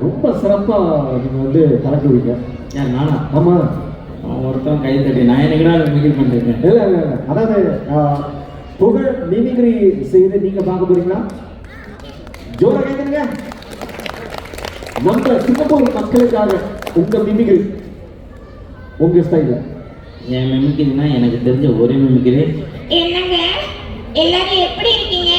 ரொம்ப சிறப்பாக நீங்கள் வந்து கலக்குவீங்க. ஏன் நானா? ஆமாம். ஒருத்தன் கை தட்டி நான் என்னைக்குடா மிமிக்ரி பண்ணிருக்கேன். இல்லை இல்லை இல்லை, அதாவது புகழ் மிமிக்ரி செய்து நீங்கள் பார்க்க போறீங்களா? ஜோரா கேட்குறீங்க. நம்ம சிங்கப்பூர் மக்களுக்காக உங்கள் மிமிக்ரி உங்கள் ஸ்டைலில். என் மிமிக்ரினா எனக்கு தெரிஞ்ச ஒரே மிமிக்ரி, என்னங்க எல்லாரும் எப்படி இருக்கீங்க?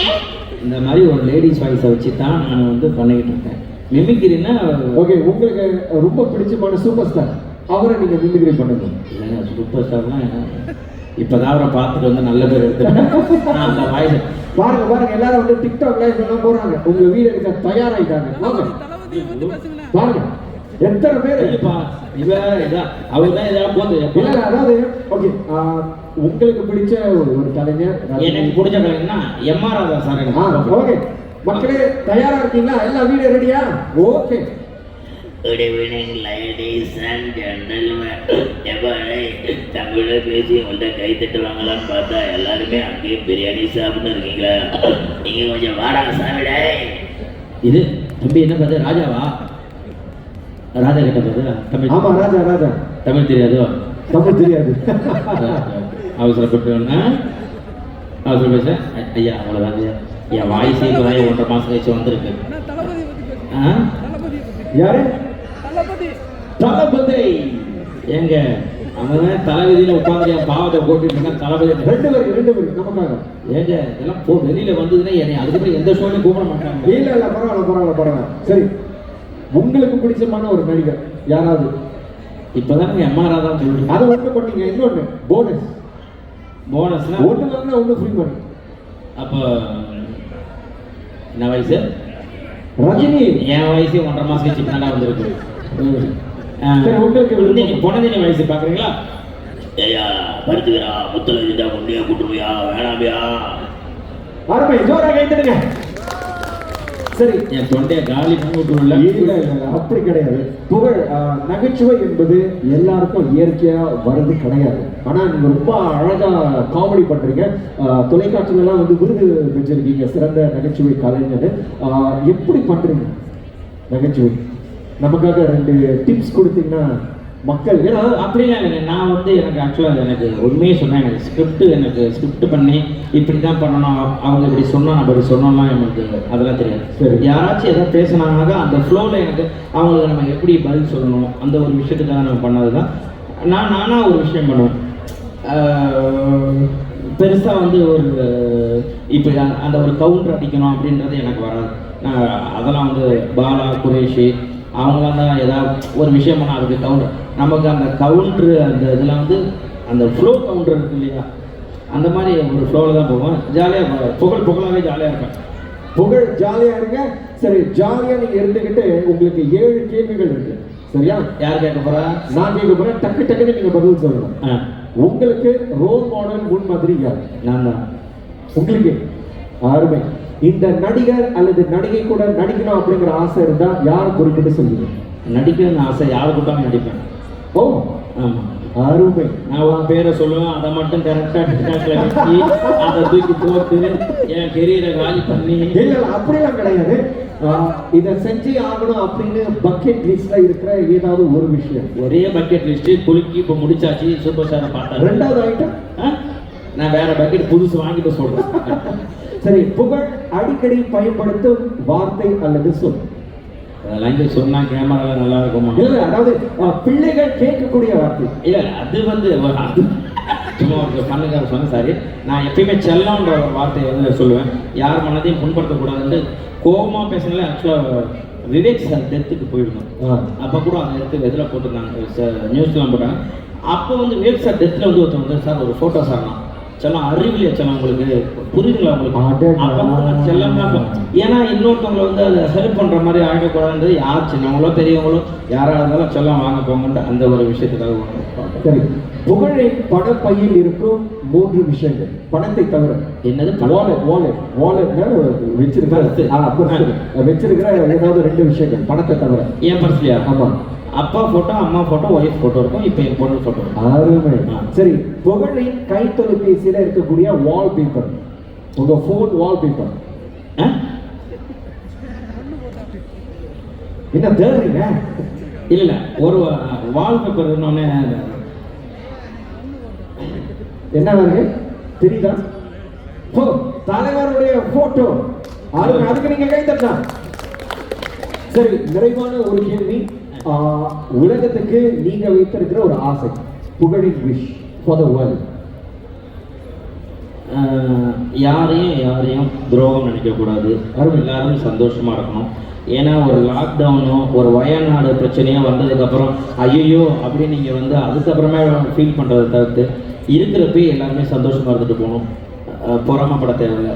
இந்த மாதிரி ஒரு லேடிஸ் வாய்ஸை வச்சு தான் நான் வந்து பண்ணிக்கிட்டு இருக்கேன். மிமிக்ரினா ஓகே, உங்களுக்கு ரொம்ப பிடிச்சமான சூப்பர் ஸ்டார் அவரை நீங்கள் மிமிக்ரி பண்ணுங்க. இல்லைங்க, சூப்பர் ஸ்டார்லாம் இப்போதான் அவரை பார்த்துட்டு வந்து நல்ல பேர் எடுத்துருக்கேன். அந்த வாய்ஸ் பாருங்க பாருங்க, எல்லாரும் வந்து டிக்டாக் லைவ் பண்ண போறாங்க, உங்க வீடு எடுக்க தயாராயிட்டாங்க. பாருங்க எத்தனை பேர் அவர் தான் ஏதாவது போது. அதாவது ஓகே, உங்களுக்கு பிடிச்ச ஒரு கலைஞர், எனக்கு பிடிச்ச கலைஞர்னா எம்.ஆர். ராதா சார். ஓகே மக்களே, தயாரா இருக்கீங்களா? எல்லாம் வீடியோ ரெடியா? Okay, good evening ladies and gentleman. எப்பாடே தமிழில் பேசி உங்கள்கிட்ட கை தட்டுவாங்களான்னு பார்த்தா எல்லாருமே அங்கேயும் பிரியாணி சாப்பிட்டு இருக்கீங்களா? நீங்கள் கொஞ்சம் வாடா சாப்பிட. இது தம்பி என்ன பார்த்து ராஜாவா? ராஜா கிட்ட பார்த்து தமிழ். ஆமா ராஜா ராஜா. தமிழ் தெரியாதோ? தமிழ் தெரியாது. அவசரப்பட்டு அவசர பேச ஐயா அவ்வளோதான் ஐயா. என் வாய்ஸே இப்போ தான் 1.5 மாதம் கழிச்சு வந்திருக்கு. யாரு? தளபதி. ஏங்க அவன் தலைவிதியில் உட்காந்து என் பாவத்தை போட்டுட்டு தளபதி. 2 பேர் நமக்காக. ஏங்க இதெல்லாம் வெளியில வந்ததுன்னா என்னை அதுக்கப்புறம் எந்த ஷோலையும் கூப்பிட மாட்டாங்க. இல்ல பரவாயில்ல. சரி, உங்களுக்கு பிடிச்சமான ஒரு நடிகர் யாராவது? இப்போதான் எம்ஆர் ராதா சொல்லுங்க. அதை ஒன்று பண்ணீங்க. இன்னொன்று போனஸ்னா ஒன்று ஃப்ரீ பண்ணி. அப்போ என்ன வயசு? ரஜினி. என் வயசு 1.5 மாதம் கழிச்சு பின்னாடி வந்திருக்கு. உங்களுக்கு பொண்ணதின வயசு பார்க்குறீங்களா? ஏயா பருத்துக்கிறா முத்தலஜிட்டா கொண்டியா கூட்டுமையா வேணாமையா? அருமை, ஜோராக கைத்தடுங்க. சரி, என் தொண்டையை காலி பண்ணி விட்டுருல. இல்ல அப்படி கிடையாது. புகழ் நகைச்சுவை என்பது எல்லாருக்கும் இயற்கையா வருது கிடையாது. ஆனா நீங்க ரொம்ப அழகா காமெடி பண்றீங்க. தொலைக்காட்சியில எல்லாம் வந்து விருது பெற்றிருக்கீங்க சிறந்த நகைச்சுவை கலைஞர். எப்படி பண்றீங்க நகைச்சுவை? நமக்காக 2 டிப்ஸ் கொடுத்தீங்கன்னா மக்கள். ஏன்னா அப்படிலாம் இல்லைங்க. நான் வந்து எனக்கு ஆக்சுவலாக எனக்கு உண்மையே சொன்னேன். எனக்கு ஸ்கிரிப்ட் பண்ணி இப்படி தான் பண்ணணும், அவங்க இப்படி சொன்னால் நம்ம இப்படி சொன்னோம்னா எனக்கு அதெல்லாம் தெரியாது. சரி, யாராச்சும் எதாவது பேசுனாங்கன்னா அந்த ஃப்ளோவில் எனக்கு அவங்களுக்கு நம்ம எப்படி பதில் சொல்லணும் அந்த ஒரு விஷயத்துக்காக நம்ம பண்ணது தான். நானாக ஒரு விஷயம் பண்ணுவேன். பெருசாக வந்து ஒரு இப்படி அந்த ஒரு கவுண்டர் அடிக்கணும் அப்படின்றது எனக்கு வராது. நான் அதெல்லாம் வந்து பாலா குரேஷி அவங்களாம் தான் ஏதாவது ஒரு விஷயம் பண்ணால் அதுக்கு கவுண்டர். நமக்கு அந்த கவுண்ட்ரு அந்த இதில் வந்து அந்த ஃப்ளோ கவுண்டர் இருக்கு இல்லையா, அந்த மாதிரி ஒரு ஃப்ளோவில் தான் போவோம். ஜாலியாக புகழாகவே ஜாலியாக இருப்பேன். புகழ் ஜாலியாக இருங்க. சரி, ஜாலியாக நீங்கள் இருந்துக்கிட்டு உங்களுக்கு 7 கேள்விகள் இருக்கு. சரியா? யார் கேட்க போகிறா? நான் கேட்க போகிறேன். டக்குன்னு நீங்கள் பதில் சொல்லணும். உங்களுக்கு ரோல் மாடல் முன்மாதிரி யார்? நான் தான். உங்களுக்கு அருமை. இந்த நடிகர் அல்லது நடிகை கூட நடிக்கணும் அப்படிங்கிற ஆசை இருந்தா யார் குறிப்பிட்டு சொல்லுங்க? நடிக்கணும்னு ஆசை யார் கூட்டாலும் நடிப்பேன். ஓ ஆமாம், அருமை. நான் உன் பேரை சொல்லுவேன், அதை மட்டும் கரெக்டாக வச்சு அதை தூக்கி போட்டு என் கெரியரை காலி பண்ணி. இல்லை அப்படிலாம் கிடையாது. இதை செஞ்சு ஆகணும் அப்படின்னு பக்கெட் லிஸ்ட்ல இருக்கிற ஏதாவது ஒரு விஷயம். ஒரே பக்கெட் லிஸ்ட்டு குலுக்கி இப்போ முடிச்சாச்சு. சூப்பர் ஸ்டாரை பார்த்தா 2வது ஐட்டம் நான் வேற பக்கெட் புதுசு வாங்கிட்டு சொல்றேன். சரி, புகழ் அடிக்கடி பயன்படுத்தும் வார்த்தை அல்லது சொல்? லாங்குவேஜ் சொன்னா கேமரா நல்லா இருக்குமா? இல்ல, அதாவது பிள்ளைகள் கேட்கக்கூடிய வார்த்தை. இல்ல அது வந்து அது சும்மா ஒரு பண்ணுக்கார சொன்ன. சாரி, நான் எப்பயுமே செல்லம்ன்ற ஒரு வார்த்தையை வந்து சொல்லுவேன். யார் மனதையும் புண்படுத்தக்கூடாதுன்னு கோபமாக பேசினாலே. ஆக்சுவலாக விவேக் சார் டெத்துக்கு போயிருந்தோம். அப்போ கூட அந்த இடத்துக்கு எதில் போட்டிருந்தாங்க, நியூஸ்லாம் போட்டாங்க. அப்போ வந்து விவேக் சார் டெத்தில் வந்து ஒருத்தர் வந்து சார் ஒரு ஃபோட்டோ சார்னா செல்லம் அறிவியல் செல்லம் உங்களுக்கு புரியுதுங்களா? உங்களுக்கு அப்போ செல்லம்லாம் ஏன்னா இன்னொருத்தவங்களை வந்து அதை ஹெல்ப் பண்ணுற மாதிரி ஆகிடக்கூடாது. யார் சின்னவங்களோ பெரியவங்களோ யாராக இருந்தாலும் செல்லம் வாங்க போங்கன்ட்டு அந்த ஒரு விஷயத்துக்காக ஒன்று. சரி, புகழின் பணப்பையில் இருக்கும் 3 விஷயங்கள் பணத்தை தவிர. என்னது? வாலெட் வச்சிருக்கிற ஏதாவது 2 விஷயங்கள் பணத்தை தவிர. ஏன் பர்ஸ்லையா? ஆமா. அப்பா போட்டோ, அம்மா போட்டோ, ஒய்ஃப் போட்டோ இருக்கும். இப்போ என் பொண்ணு போட்டோ. அருமை. சரி, புகழின் கை தொலைபேசியில இருக்கக்கூடிய வால்பேப்பர், உங்க போன் வால்பேப்பர் என்ன தேடுறீங்க? இல்ல ஒரு வால்பேப்பர் இன்னொன்னு என்ன வருது தெரியுதா? தலைவருடைய போட்டோ. அதுக்கு நீங்க கை தட்டலாம். சரி, நிறைவான ஒரு கேள்வி. உலகத்துக்கு நீங்க வைத்திருக்கிற ஒரு ஆசை, புகழின் விஷ் ஃபார் தி வேர்ல்ட். யாரையும் துரோகம் நினைக்கக்கூடாது. எல்லாரும் சந்தோஷமா இருக்கணும். ஏன்னா ஒரு லாக்டவுனோ ஒரு வயநாடு பிரச்சனையோ வந்ததுக்கப்புறம் ஐயோ அப்படின்னு நீங்கள் வந்து அதுக்கப்புறமே ஃபீல் பண்ணுறதை தவிர்த்து இருக்கிறப்ப எல்லாருமே சந்தோஷமாக இருந்துட்டு போகணும். பொறாமப்பட தேவையில்லை.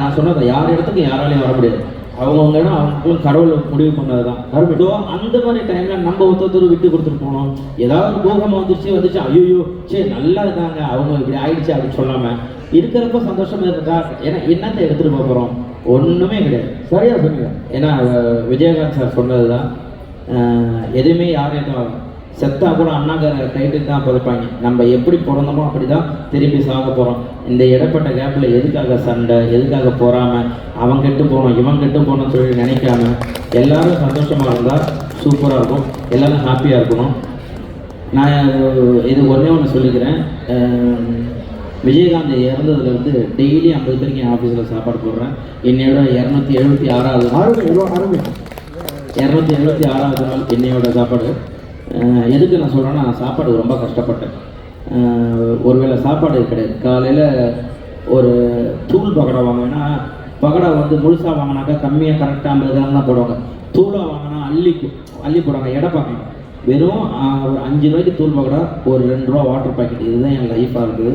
நான் சொன்னதை யார் இடத்துக்கு யாராலையும் வர முடியாது. அவங்கவுங்க இடம் அவங்களும் கடவுள் முடிவு பண்ணது தான். ஸோ அந்த மாதிரி டைமில் நம்ம ஒருத்தர் விட்டு கொடுத்துட்டு போகணும். ஏதாவது பூகமாக வந்துச்சு ஐயோ சரி நல்லா இருக்காங்க அவங்க இப்படி ஆயிடுச்சு அப்படின்னு சொல்லாமல் இருக்கிறப்ப சந்தோஷமாக இருக்கா. ஏன்னா என்னத்தை எடுத்துகிட்டு போகிறோம்? ஒன்றுமே கிடையாது. சரியா சொன்னீங்க. ஏன்னா விஜயகாந்த் சார் சொன்னது தான், எதுவுமே யாரையும் செத்தா கூட அண்ணாக்கார கைட்டு தான் புதைப்பாங்க. நம்ம எப்படி பிறந்தோமோ அப்படி தான் திரும்பி சாக போகிறோம். இந்த இடப்பட்ட கேப்பில் எதுக்காக சண்டை, எதுக்காக போகாமல் அவன் கெட்டு போகணும் இவன் கெட்டு போகணும்னு சொல்லி நினைக்காம எல்லாரும் சந்தோஷமாக இருந்தால் சூப்பராக இருக்கும். எல்லோரும் ஹாப்பியாக இருக்கணும். நான் இது ஒன்று சொல்லிக்கிறேன். விஜயகாந்த் இறந்ததுலேருந்து டெய்லி 50 பேருக்கு என் ஆஃபீஸில் சாப்பாடு போடுறேன். என்னையோட 276வது நாள் என்னையோட சாப்பாடு. எதுக்கு நான் சொல்கிறேன்னா, சாப்பாடு ரொம்ப கஷ்டப்பட்டேன். ஒருவேளை சாப்பாடு கிடையாது. காலையில் ஒரு தூள் பகடா வாங்கினா, பகடா வந்து முழுசாக வாங்கினாக்கா கம்மியாக கரெக்டாக 50 கிராம் தான் போடுவாங்க. தூளாக வாங்கினா அள்ளி போடுவாங்க. எடை பார்க்கணும். வெறும் ஒரு 5 ரூபாய்க்கு தூள் பகடா, ஒரு 2 ரூபா வாட்டர் பாக்கெட். இதுதான் என் லைஃபாக இருக்குது.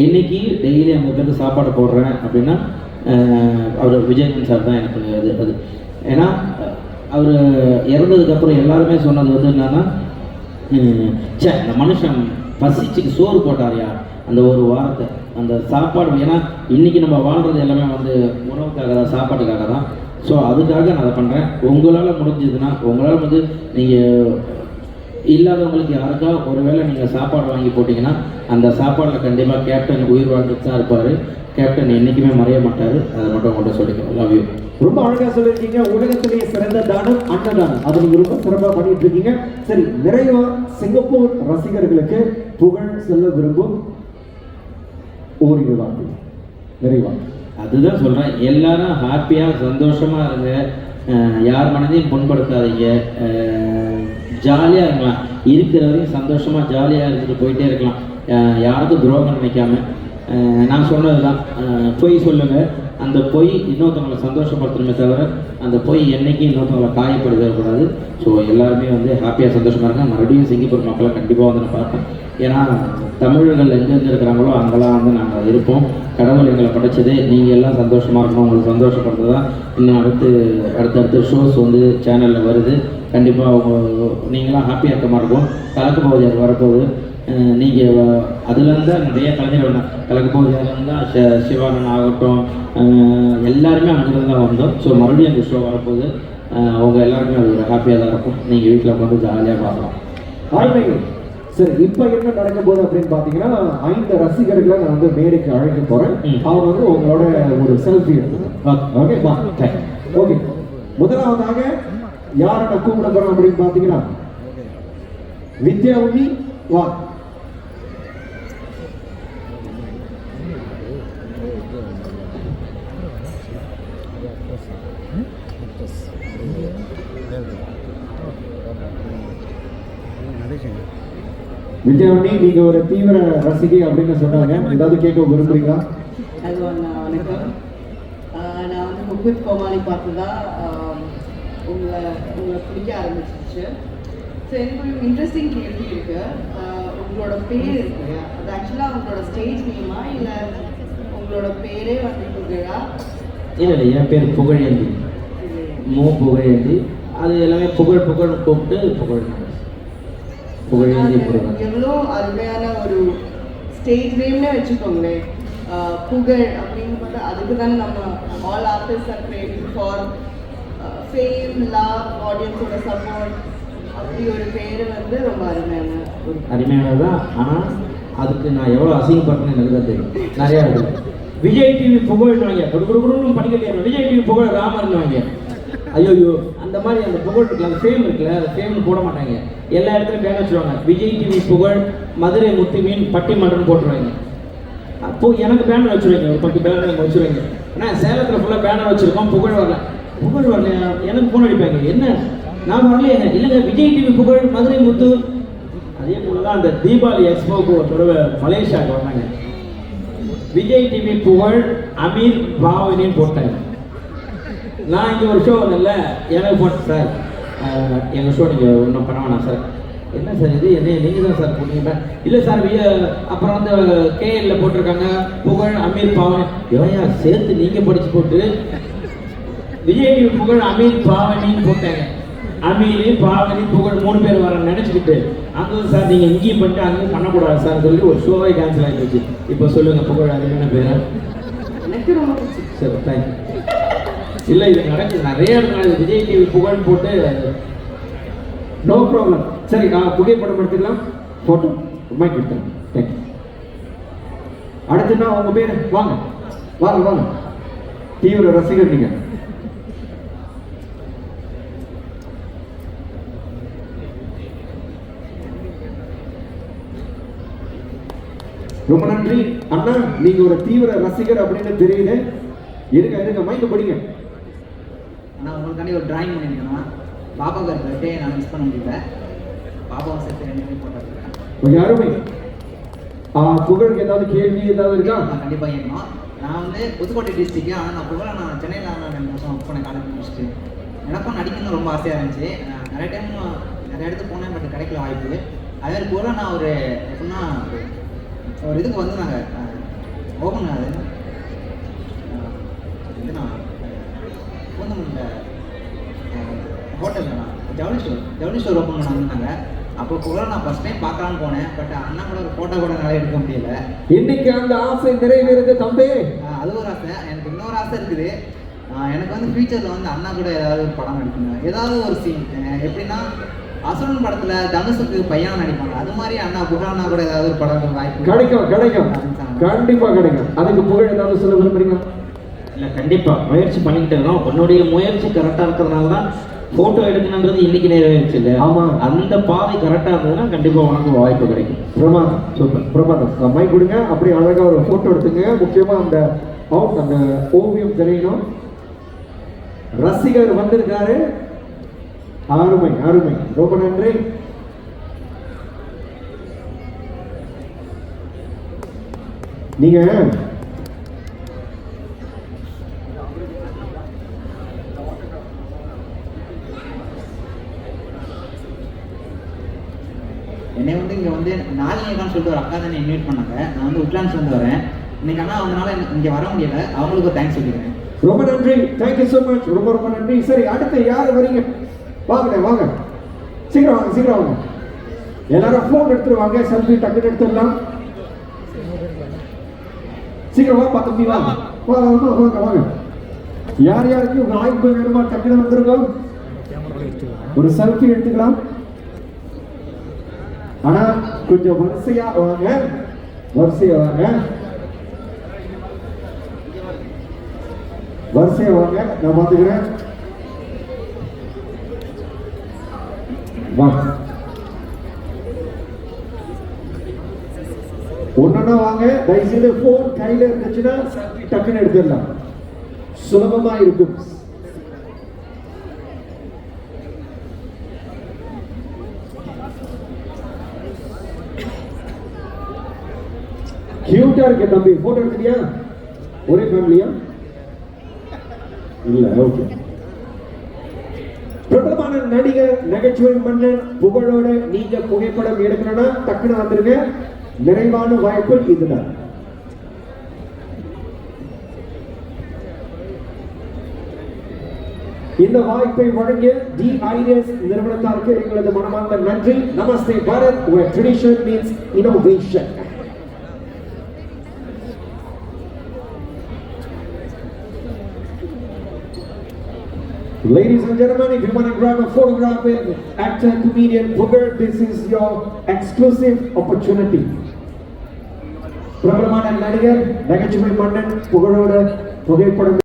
இன்றைக்கி டெய்லி 50 பேருக்கு சாப்பாடு போடுறேன் அப்படின்னா அவர் விஜயகாந்த் சார் தான் எனக்கு அது. ஏன்னா அவர் இறந்ததுக்கப்புறம் எல்லாருமே சொன்னது வந்து என்னன்னா, இந்த மனுஷன் பசிச்சுக்கு சோறு போட்டாரியா அந்த ஒரு வாரத்தை, அந்த சாப்பாடு. ஏன்னா இன்றைக்கி நம்ம வாழ்கிறது எல்லாமே வந்து உணவுக்காக தான், சாப்பாட்டுக்காக தான். ஸோ அதுக்காக நான் அதை பண்ணுறேன். உங்களால் முடிஞ்சதுன்னா, உங்களால் வந்து நீங்கள் இல்லாதவங்களுக்கு யாருக்கா ஒருவேளை நீங்கள் சாப்பாடு வாங்கி போட்டிங்கன்னா, அந்த சாப்பாடில் கண்டிப்பாக கேப்டன் உயிர் வாழ்ந்துட்டு தான் இருப்பார். கேப்டன் என்றைக்குமே மறைய மாட்டார். அதை மட்டும் உங்கள்கிட்ட சொல்லிக்கிறேன். Love you. ரொம்ப அழகாக சொல்லியிருக்கீங்க. உலகத்திலேயே சிறந்த தானம் அன்னதானம். அதை நீங்கள் ரொம்ப சிறப்பாக பண்ணிட்டு இருக்கீங்க. சரி, நிறைவா சிங்கப்பூர் ரசிகர்களுக்கு புகழ் சொல்ல விரும்பும் ஓரிரு வார்த்தை நிறைவா. அதுதான் சொல்கிறேன். எல்லாரும் ஹாப்பியாக சந்தோஷமாக இருங்க. யார் மனதையும் புண்படுத்தாதீங்க. ஜாலியாக இருக்கலாம். இருக்கிற வரையும் சந்தோஷமாக ஜாலியாக இருந்துட்டு போயிட்டே இருக்கலாம். யாருக்கும் துரோகம் நினைக்காம. நான் சொன்னது தான், பொய் சொல்லுங்கள். அந்த பொய் இன்னொருத்தவங்களை சந்தோஷப்படுத்தணுமே தவிர அந்த பொய் என்றைக்கும் இன்னொருத்தவங்களை காயப்படுத்தக்கூடாது. ஸோ எல்லாருமே வந்து ஹாப்பியாக சந்தோஷமாக இருங்க. மறுபடியும் சிங்கப்பூர் மக்களை கண்டிப்பாக வந்து நான் பார்ப்பேன். ஏன்னா தமிழர்கள் எங்கெங்கே இருக்கிறாங்களோ அங்கெல்லாம் வந்து நாங்கள் இருப்போம். கடவுள் எங்களை படைச்சதே நீங்கள் எல்லாம் சந்தோஷமாக இருக்கணும். உங்களுக்கு சந்தோஷப்படுறது தான் இன்னும் அடுத்தடுத்த ஷோஸ் வந்து சேனலில் வருது. கண்டிப்பாக நீங்களாம் ஹாப்பியாக இருக்க மாதிரி இருக்கும். கலக்கு பகுதியாக வரப்போகுது. நீங்கள் அதுலேருந்து தான் நிறைய கலைஞர்கள் கலக்கு பகுதியிலேருந்து தான் சிவானன் ஆகட்டும், எல்லாருமே அங்கேருந்து தான் வந்தோம். ஸோ மறுபடியும் அந்த ஷோ வரப்போகுது. அவங்க எல்லாருமே அது ஒரு ஹாப்பியாக தான் இருக்கும். நீங்கள் வீட்டில் உட்காந்து ஜாலியாக பார்க்கலாம். ஆழ்மைகள். சரி, இப்போ என்ன நடக்க போகுது அப்படின்னு பார்த்தீங்கன்னா, 5 ரசிகர்களை நான் வந்து மேடைக்கு அழைக்க போகிறேன். அவங்க வந்து உங்களோட ஒரு செல்ஃபி எடுத்துக்கோங்க. ஓகே வா. ஓகே, முதலாவதாக யாரை நான் கூப்பிட போகிறோம் அப்படின்னு பார்த்தீங்கன்னா, வித்யா உண்ணி வா. வித்யாவணி, நீங்க ஒரு தீவிர ரசிகை அப்படின்னு சொன்னாங்க. ஏதாவது கேட்க விரும்புறீங்களா? அது வணக்கம். நான் வந்து முகுத் கோமாளி பார்த்து தான் உங்களை பிடிக்க ஆரம்பிச்சிச்சு. ஸோ எனக்கு ஒரு இன்ட்ரெஸ்டிங் கேள்வி இருக்கு. உங்களோட பேர் இருக்கு, அது ஆக்சுவலாக உங்களோட ஸ்டேஜ் நேமா இல்லை உங்களோட பேரே வந்து புகழா? இல்லை, என் பேர் புகழேந்தி. புகழேந்தி. அது எல்லாமே புகழ் கூப்பிட்டு புகழேந்தி. எவ்வளோ அருமையான ஒரு ஸ்டேஜ் நேம்னே வச்சுக்கோங்களேன். புகழ் அப்படின்னு பார்த்தா அதுக்கு தானே நம்ம all artist are craving for fame, love, ஆடியன்ஸோட சப்போர்ட். அப்படி ஒரு பேர் வந்து ரொம்ப அருமையானதான். ஆனால் அதுக்கு நான் எவ்வளோ அசிங்கப்படுறேன்னு எனக்கு தான் தெரியும். நிறையா இருக்குது. விஜய் டிவி புகழ்வாங்க, கொடுக்கணும் படிக்கலையா விஜய் டிவி புகழ் ராமர்னுவாங்க. ஐயோ, அந்த மாதிரி அந்த புகழ் இருக்குல்ல, அந்த ஃபேம் இருக்குல்ல, அந்த ஃபேம்னு போட மாட்டாங்க. எல்லா இடத்துலையும் பேனர் வச்சுருவாங்க. விஜய் டிவி புகழ், மதுரை முத்து மீன், பட்டிமன்றம் போட்டுருவாங்க. அப்போது எனக்கு பேனர் வச்சுருவாங்க. ஒரு 10 பேனர் எனக்கு வச்சுருவாங்க. ஆனால் சேலத்தில் ஃபுல்லாக பேனர் வச்சுருக்கோம். புகழ் வரல எனக்கு ஃபோன் அடிப்பாங்க. என்ன நான் வரலையேங்க? இல்லைங்க, விஜய் டிவி புகழ், மதுரை முத்து. அதே போல் தான் அந்த தீபாவளி எக்ஸ்போக்கு ஒரு தடவை மலேசியாவுக்கு வந்தாங்க. விஜய் டிவி புகழ், அமீர், பாவனின்னு போட்டாங்க. நான் இங்கே ஒரு ஷோ வந்தேன்ல, எனக்கு போட்டேன். சார் எங்கள் ஷோ நீங்கள் ஒன்றும் பண்ண வேணாம் சார். என்ன சார் இது, என்ன நீங்கள் தான் சார் போட்டீங்க? இல்லை சார், அப்புறம் வந்து கேஎல்ல போட்டிருக்காங்க புகழ், அமீர், பாவனி. எவையா சேர்த்து நீங்கள் படித்து போட்டு விஜய் டிவி புகழ், அமீர், பாவனின்னு போட்டாங்க. அமீர், பாவனி, புகழ் 3 பேர் வர நினச்சிக்கிட்டு அங்கே சார் நீங்கள் இங்கேயும் பண்ணிட்டு அங்கேயும் பண்ணக்கூடாது சார் சொல்லி ஒரு ஷோவே கேன்சல் ஆகிடுச்சு. இப்போ சொல்லுங்கள், புகழ் அதிகமான பேர் எனக்கு ரொம்ப சரி, தேங்க்யூ. இல்லை, இது நடக்குது நிறைய இடத்துல. விஜய் டிவி புகழ் போட்டு ப்ராப்ளம். சரி புகைப்படம் எடுத்துக்கலாம். போட்டோ மைக் எடுத்துக்கலாம். தேங்க்யூ. அடுத்துனா உங்க பேரு வாங்க வாங்க வாங்க. தீவிர ரசிகர் நீங்க. ரொம்ப நன்றி அண்ணா, நீங்க ஒரு தீவிர ரசிகர் அப்படின்னு தெரியுது. இருங்க மைக்க படிங்க. ஆனால் உங்களுக்காண்டி ஒரு டிராயிங் பண்ணியிருக்கேன். பாபாவுக்கு பர்த்டே நான் மிஸ் பண்ண முடியல. பாபாவை சேர்த்து 2 போட்டிருக்கேன். யாருமே புகழுக்கு ஏதாவது கேள்வி ஏதாவது இருக்கா? நான் கண்டிப்பாக கேட்கணும். நான் வந்து புதுக்கோட்டை டிஸ்ட்ரிக்ட். ஆனால் நான் புகழ நான் சென்னையில் 2 வருஷம் ஒர்க் பண்ண காலேஜ் முடிச்சுட்டு எனக்கும் நடிக்கணும்னு ரொம்ப ஆசையாக இருந்துச்சு. நிறைய டைம் நிறைய இடத்துக்கு போனேன், பட் கிடைக்கல வாய்ப்பு. அதே மாதிரி புகழ நான் ஒரு எப்படின்னா ஒரு இதுக்கு வந்து நாங்கள் ஓப்பன் அது இது நான் பூந்தமல்லியில் ஹோட்டலில் ஜவுளி ஸ்டோர் ஓப்பன் பண்ண வந்தாங்க. அப்போ கூட நான் ஃபர்ஸ்ட் டைம் பார்க்கலான்னு போனேன். பட் அண்ணா கூட ஒரு ஃபோட்டோ கூட நல்லா எடுக்க முடியல. இன்னைக்கு அந்த ஆசை நிறைவேறுது தம்பி. அது ஒரு ஆசை. எனக்கு இன்னொரு ஆசை இருக்குது. எனக்கு வந்து ஃபியூச்சரில் வந்து அண்ணா கூட ஏதாவது ஒரு படம் நடிக்கணும். ஏதாவது ஒரு சீன் எப்படின்னா அசுரன் படத்தில் தனுஷுக்கு பையனா நடிப்பாங்க. அது மாதிரி அண்ணா புகழண்ணா கூட ஏதாவது ஒரு படம் வாய்ப்பு கிடைக்கும். கண்டிப்பா கிடைக்கும். அதுக்கு புகழ் ஏதாவது சொல்ல விரும்புறீங்களா? இல்லை, கண்டிப்பாக முயற்சி பண்ணிக்கிட்டு இருக்கோம். உன்னுடைய முயற்சி கரெக்டாக இருக்கிறதுனால தான் ஃபோட்டோ எடுக்கணுன்றது இன்னைக்கு நிறைவேறிச்சு இல்லை? ஆமாம். அந்த பாதை கரெக்டாக இருந்ததுன்னா கண்டிப்பாக உனக்கு வாய்ப்பு கிடைக்கும். பிரமாதம், சூப்பர், பிரமாதம். மைக் கொடுங்க. அப்படியே அழகாக ஒரு ஃபோட்டோ எடுத்துங்க. முக்கியமாக அந்த ஓவியம் தெரியணும். ரசிகர் வந்திருக்காரு. அருமை. ரொம்ப நன்றி. நீங்க என்னை வந்து இங்கே வந்து நாளினியக்கான்னு சொல்லிட்டு ஒரு அக்கா தான் இன்வைட் பண்ணாங்க. நான் வந்து உட்லாண்ட்ஸ்லேருந்து வரேன். இன்னைக்கு ஆனால் அவங்களால இங்கே வர முடியல. அவங்களுக்கு ஒரு தேங்க்ஸ் சொல்லிக்கிறேன். ரொம்ப நன்றி. Thank you so much. ரொம்ப நன்றி. சரி, அடுத்து யார் வரீங்க? வாங்க. சீக்கிரம் வாங்க. எல்லாரும் ஃபோன் எடுத்துட்டு வாங்க. செல்ஃபி டக்குன்னு எடுத்துடலாம். சீக்கிரம் வா தம்பி, வாங்க. யாருக்கு வாய்ப்பு வேணுமா டக்குன்னு வந்துருக்கோம். ஒரு செல்ஃபி எடுத்துக்கலாம். ஆனா கொஞ்சம் வரிசையா வாங்க. நான் பாத்துக்கிறேன். ஒன்னா வாங்க. தயவுசெய்து போன் கையில இருந்துச்சுன்னா செல்ஃபி டக்குன்னு எடுத்துடலாம். சுலபமா இருக்கும். கியூட்டா இருக்கு தம்பி. போட்டோ எடுத்துட்டியா? ஒரே ஃபேமிலியா? இல்ல, ஓகே. பிரபலமான நடிகர், நகைச்சுவை மன்னன் புகழோட நீங்க புகைப்படம் எடுக்கணும்னா டக்குன்னு வந்துருங்க. நிறைவான வாய்ப்பு இதுதான். இந்த வாய்ப்பை வழங்கிய தி ஐடியாஸ் நிறுவனத்தாருக்கு எங்களது மனமார்ந்த நன்றி. நமஸ்தே Bharat, where tradition means innovation. Ladies and gentlemen, if you want to grab a photograph with actor, comedian Pugar, this is your exclusive opportunity. பிரபலமான நடிகர், நகைச்சுவை மன்னன் புகழோட புகைப்படம்